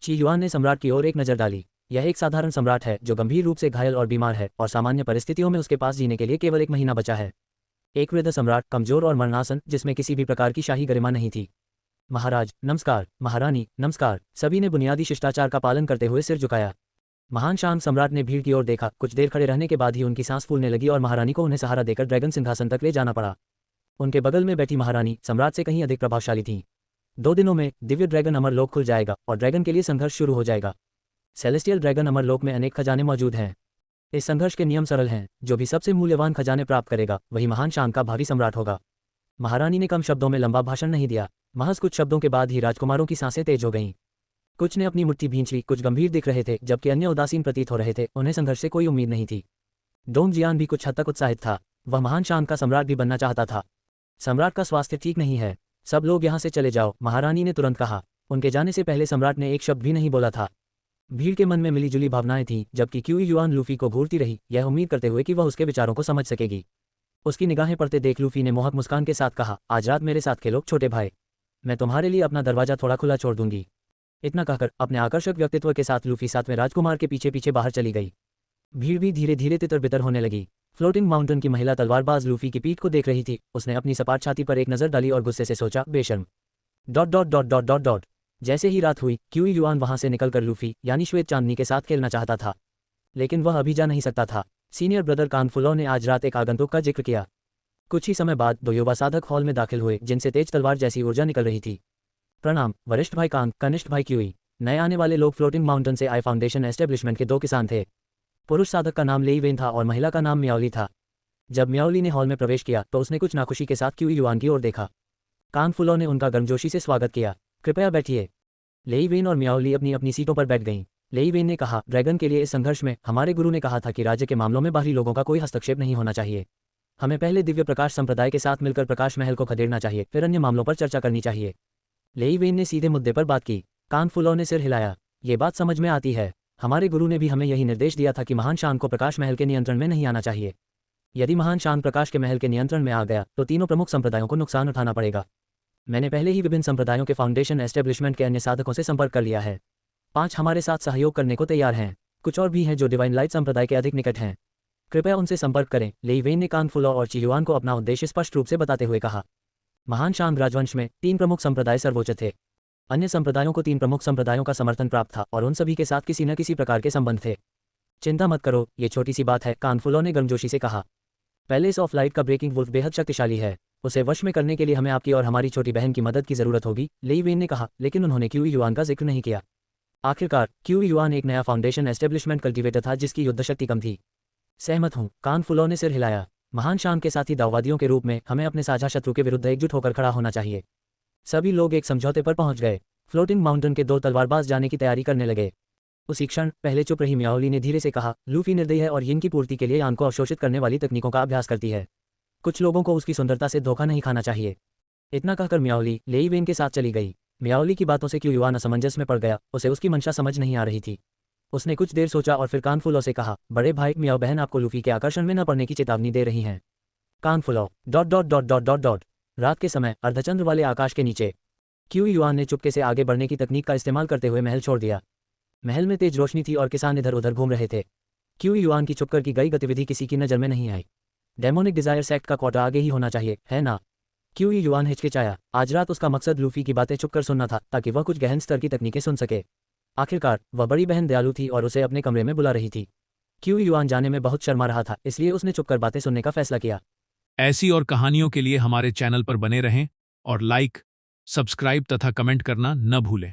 ची युआन ने सम्राट की ओर एक नजर डाली। यह एक साधारण सम्राट है जो गंभीर रूप से घायल और बीमार है, और सामान्य परिस्थितियों में उसके पास जीने के लिए केवल 1 महीना बचा है। एक वृद्ध सम्राट, कमजोर और मरणासन, जिसमें किसी भी प्रकार की शाही गरिमा नहीं थी। महाराज नमस्कार, महारानी नमस्कार। सभी ने बुनियादी शिष्टाचार का पालन करते हुए सिर झुकाया। महान शांत सम्राट ने भीड़ की ओर देखा। कुछ देर खड़े रहने के बाद ही उनकी सांस फूलने लगी और महारानी को उन्हें सहारा देकर ड्रैगन सिंहासन तक ले जाना पड़ा। उनके बगल में बैठी महारानी सम्राट से कहीं अधिक प्रभावशाली थीं। 2 दिनों में दिव्य ड्रैगन अमरलोक खुल जाएगा और ड्रैगन के लिए संघर्ष शुरू हो जाएगा। सेलेस्टियल ड्रैगन अमरलोक में अनेक खजाने मौजूद हैं। इस संघर्ष के नियम सरल हैं। जो भी सबसे मूल्यवान खजाने प्राप्त करेगा वही महान शांत का भावी सम्राट होगा। महारानी ने कम शब्दों में लंबा भाषण नहीं दिया। महज कुछ शब्दों के बाद ही राजकुमारों की सांसें तेज हो गईं। कुछ ने अपनी मुट्ठी भींच ली, कुछ गंभीर दिख रहे थे, जबकि अन्य उदासीन प्रतीत हो रहे थे। उन्हें संघर्ष से कोई उम्मीद नहीं थी। डोंग जियान भी कुछ हद तक उत्साहित था। वह महान शांत का सम्राट भी बनना चाहता था। सम्राट का स्वास्थ्य ठीक नहीं है, सब लोग यहाँ से चले जाओ, महारानी ने तुरंत कहा। उनके जाने से पहले सम्राट ने एक शब्द भी नहीं बोला था। भीड़ के मन में मिलीजुली भावनाएं थीं, जबकि क्यूई युआन लूफी को घूरती रही, यह उम्मीद करते हुए कि वह उसके विचारों को समझ सकेगी। उसकी निगाहें पड़ते देख लूफी ने मोहक मुस्कान के साथ कहा, आज रात मेरे साथ खेलो छोटे भाई, मैं तुम्हारे लिए अपना दरवाजा थोड़ा खुला छोड़ दूंगी। इतना कहकर अपने आकर्षक व्यक्तित्व के साथ लूफी 7वें राजकुमार के पीछे पीछे बाहर चली गई। भीड़ भी धीरे धीरे तितर बितर होने लगी। फ्लोटिंग माउंटेन की महिला तलवारबाज लूफी की पीठ को देख रही थी। उसने अपनी सपाट छाती पर एक नजर डाली और गुस्से से सोचा, बेशर्म। Dot dot dot dot dot dot. जैसे ही रात हुई, क्यूई युआन वहां से निकलकर लूफी यानी श्वेत चांदनी के साथ खेलना चाहता था, लेकिन वह अभी जा नहीं सकता था। सीनियर ब्रदर कान फुलो ने आज रात एक आगंतुक का जिक्र किया। कुछ ही समय बाद 2 युवा साधक हॉल में दाखिल हुए, जिनसे तेज तलवार जैसी ऊर्जा निकल रही थी। प्रणाम वरिष्ठ भाई कान, कनिष्ठ भाई क्यूई। नए आने वाले लोग फ्लोटिंग माउंटेन से आई फाउंडेशन एस्टेब्लिशमेंट के 2 किसान थे। पुरुष साधक का नाम लेई वेन था और महिला का नाम म्याओली था। जब म्याओली ने हॉल में प्रवेश किया तो उसने कुछ नाखुशी के साथ क्यूई युआन की ओर देखा। कान फुलो ने उनका गर्मजोशी से स्वागत किया। कृपया बैठिए। लेई वेन और म्याओली अपनी अपनी सीटों पर बैठ गईं। लेई वेन ने कहा, ड्रैगन के लिए इस संघर्ष में हमारे गुरु ने कहा था कि राज्य के मामलों में बाहरी लोगों का कोई हस्तक्षेप नहीं होना चाहिए। हमें पहले दिव्य प्रकाश संप्रदाय के साथ मिलकर प्रकाश महल को खदेड़ना चाहिए, फिर अन्य मामलों पर चर्चा करनी चाहिए। लेई वेन ने सीधे मुद्दे पर बात की। कान फुलो ने सिर हिलाया। ये बात समझ में आती है। हमारे गुरु ने भी हमें यही निर्देश दिया था कि महान शांत को प्रकाश महल के नियंत्रण में नहीं आना चाहिए। यदि महान शांत प्रकाश के महल के नियंत्रण में आ गया तो तीनों प्रमुख संप्रदायों को नुकसान उठाना पड़ेगा। मैंने पहले ही विभिन्न संप्रदायों के फाउंडेशन एस्टेब्लिशमेंट के अन्य साधकों से संपर्क कर लिया है। 5 हमारे साथ सहयोग करने को तैयार हैं। कुछ और भी हैं जो डिवाइन लाइट संप्रदाय के अधिक निकट हैं। कृपया उनसे संपर्क करें। लेई वेन ने कान फुलो और चियुआन को अपना उद्देश्य स्पष्ट रूप से बताते हुए कहा। महान शांत राजवंश में 3 प्रमुख संप्रदाय सर्वोच्च थे। अन्य संप्रदायों को 3 प्रमुख संप्रदायों का समर्थन प्राप्त था और उन सभी के साथ किसी न किसी प्रकार के संबंध थे। चिंता मत करो, ये छोटी सी बात है, कान फुलो ने गर्मजोशी से कहा। पैलेस ऑफ लाइट का ब्रेकिंग वुल्फ बेहद शक्तिशाली है। उसे वश में करने के लिए हमें आपकी और हमारी छोटी बहन की मदद की जरूरत होगी, लेई वेन ने कहा, लेकिन उन्होंने क्यूई युआन का जिक्र नहीं किया। आखिरकार क्यूई युआन एक नया फाउंडेशन एस्टेब्लिशमेंट कल्टिवेटर था जिसकी युद्ध शक्ति कम थी। सहमत हूँ, कान फुलो ने सिर हिलाया। महान शांत के साथी दाववादियों के रूप में हमें अपने साझा शत्रु के विरुद्ध एकजुट होकर खड़ा होना चाहिए। सभी लोग एक समझौते पर पहुंच गए। फ्लोटिंग माउंटेन के 2 तलवारबाज जाने की तैयारी करने लगे। उसी क्षण पहले चुप रही म्याओली ने धीरे से कहा, लूफी निर्दयी है और यिन की पूर्ति के लिए यान को अवशोषित करने वाली तकनीकों का अभ्यास करती है। कुछ लोगों को उसकी सुंदरता से धोखा नहीं खाना चाहिए। इतना कहकर म्याओली लेई वेन के साथ चली गई। म्याओली की बातों से क्यों युआन असमंजस में पड़ गया। उसे उसकी मंशा समझ नहीं आ रही थी। उसने कुछ देर सोचा और फिर कान फुलो से कहा, बड़े भाई म्याओ बहन आपको लूफी के आकर्षण में न पड़ने की चेतावनी दे रही हैं। कान फुलो dot dot dot dot dot dot. रात के समय अर्धचंद्र वाले आकाश के नीचे क्यूई युआन ने चुपके से आगे बढ़ने की तकनीक का इस्तेमाल करते हुए महल छोड़ दिया। महल में तेज रोशनी थी और किसान इधर उधर घूम रहे थे। क्यूई युआन की चुपकर की गई गतिविधि किसी की नजर में नहीं आई। डेमोनिक डिजायर सेक्ट का क्वार्टर आगे ही होना चाहिए, है ना? क्यूई युआन हिचकिचाया। आज रात उसका मकसद लूफी की बातें चुपकर सुनना था ताकि वह कुछ गहन स्तर की तकनीकें सुन सके। आखिरकार वह बड़ी बहन दयालु थी और उसे अपने कमरे में बुला रही थी। क्यूई युआन जाने में बहुत शर्मा रहा था, इसलिए उसने चुपकर बातें सुनने का फैसला किया। ऐसी और कहानियों के लिए हमारे चैनल पर बने रहें और लाइक, सब्सक्राइब तथा कमेंट करना न भूलें।